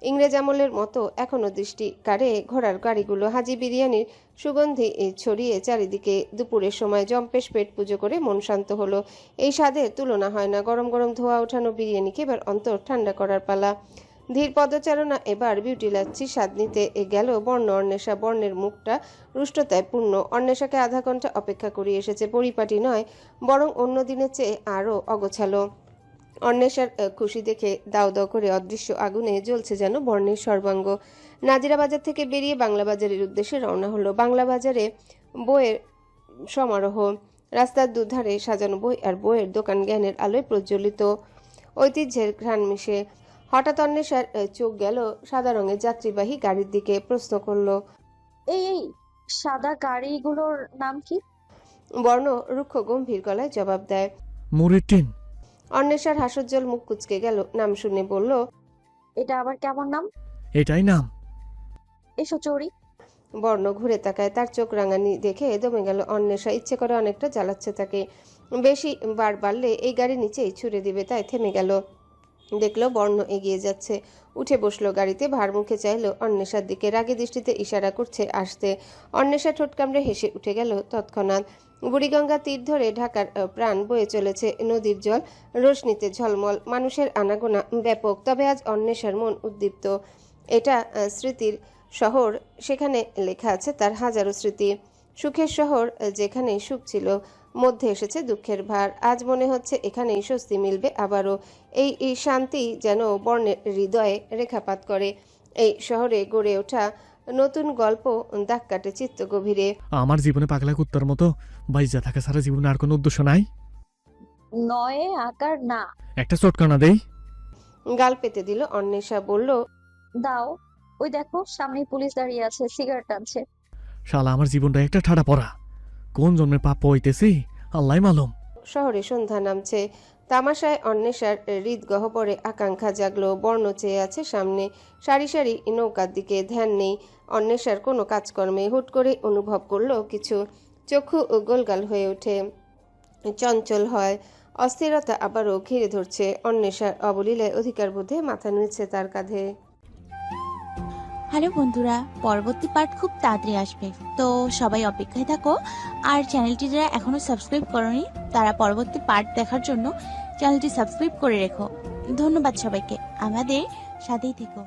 ইংরেজ আমলের মতো এখনো দৃষ্টি কাড়ে ঘোড়ার গাড়িগুলো। হাজি বিরিয়ানির সুগন্ধি ছড়িয়ে চারিদিকে। দুপুরের সময় জম্পেশ পেট পুজো করে মন শান্ত হলো। এই স্বাদের তুলনা হয় না। গরম গরম ধোয়া ওঠানো বিরিয়ানিকে এবার অন্তর ঠান্ডা করার পালা। ধীর পদচারণা। এবার বিউটি লাচ্ছি স্বাদ নিতে গেল বর্ণ। অন্বেষা। বর্ণের মুখটা রুষ্টতায় পূর্ণ। অন্বেষাকে আধা ঘন্টা অপেক্ষা করিয়ে এসেছে। পরিপাটি নয়, বরং অন্য দিনের চেয়ে আরও অগোছালো। অন্বেষার খুশি দেখে দাও দাও করে অদৃশ্য আগুনে জ্বলছে যেন বর্ণের সর্বাঙ্গ। নাজিরা বাজার থেকে বেরিয়ে বাংলা বাজারের উদ্দেশ্যে রওনা হলো। বাংলা বাজারে বইয়ের সমারোহ। রাস্তার দুধারে সাজানো বই আর বইয়ের দোকান জ্ঞানের আলোয় প্রজ্বলিত। ঐতিহ্যের ঘ্রাণ মিশে। হঠাৎ অন্বেষার চোখ গেল সাদা রঙের যাত্রীবাহী গাড়ির দিকে। প্রশ্ন করল, এই সাদা গাড়িগুলোর নাম কি? বর্ণ রুক্ষ গম্ভীর গলায় জবাব দেয়, মুড়ির টিন। অন্বেষার হাস্যোজ্জ্বল মুখ কুঁচকে গেল। নাম শুনে বলল, এটা আবার কেমন নাম? এটাই নাম। এসো চড়ি। বর্ণ ঘুরে তাকায়। তার চোখ রাঙানি দেখে দমে গেল অন্বেষা। ইচ্ছে করে অনেকটা জ্বালাচ্ছে তাকে। বেশি বার বাড়লে এই গাড়ি নিচেই ছুড়ে দিবে, তাই থেমে গেল। দেখলো বর্ণ এগিয়ে যাচ্ছে। উঠে বসলো গাড়িতে। ভার মুখে চাইলো অন্বেষার দিকে। রাগী দৃষ্টিতে ইশারা করছে আসতে। অন্বেষা ঠোঁট কামড়ে হেসে উঠে গেল তৎক্ষণাৎ। বুড়িগঙ্গা তীর ধরে ঢাকার প্রাণ বয়ে চলেছে। নদীর জল রোশনিতে ঝলমল। মানুষের আনাগোনা ব্যাপক। তবে আজ অন্বেষার মন উদ্দীপ্ত। এটা স্মৃতির শহর। সেখানে লেখা আছে তার হাজারো স্মৃতি। সুখের শহর, যেখানে সুখ ছিল, মধ্যে এসেছে দুঃখের ভার। আজ মনে হচ্ছে এখানেই স্বস্তি মিলবে আবারও। এই শান্তি যেন বর্ণের হৃদয়ে রেখাপাত করে। এই শহরে গড়ে ওঠা নতুন গল্প দাগ কাটে চিত্ত গভীরে। আমার জীবনে পাগলা কুত্তার মতো বাইজা থাকা সারা জীবনে আর কোনো উদ্দেশ্য নাই। নয়ে আকার না। একটা চটকানা দেই। গাল পেতে দিল অন্বেষা। বলল, দাও। ওই দেখো সামনে পুলিশ দাঁড়িয়ে আছে, সিগারেট টানছে। শালা আমার জীবনটা একটা ঠাড়া পড়া। কোন জন্মের পাপ হইতেছি আল্লাহ মালুম। শহরে সন্ধ্যা নামছে। তামাশায় অন্বেষার হৃদগহ্বরে আকাঙ্ক্ষা জাগলো। বর্ণ চেয়ে আছে সামনে সারি সারি নৌকার দিকে। ধ্যান নেই অন্বেষার কোনো কাজকর্মে। হুট করে অনুভব করলো কিছু। চক্ষু গোলগাল হয়ে ওঠে, চঞ্চল হয়। অস্থিরতা আবারও ঘিরে ধরছে। অন্বেষার অবলীলায় অধিকার বোধে মাথা নিচ্ছে তার কাঁধে। হ্যালো বন্ধুরা, পরবর্তী পার্ট খুব তাড়াতাড়ি আসবে, তো সবাই অপেক্ষায় থাকো। আর চ্যানেলটি যারা এখনো সাবস্ক্রাইব করোনি তারা পরবর্তী পার্ট দেখার জন্য চ্যানেলটি সাবস্ক্রাইব করে রেখো। ধন্যবাদ সবাইকে, আমাদের সাথেই থেকো।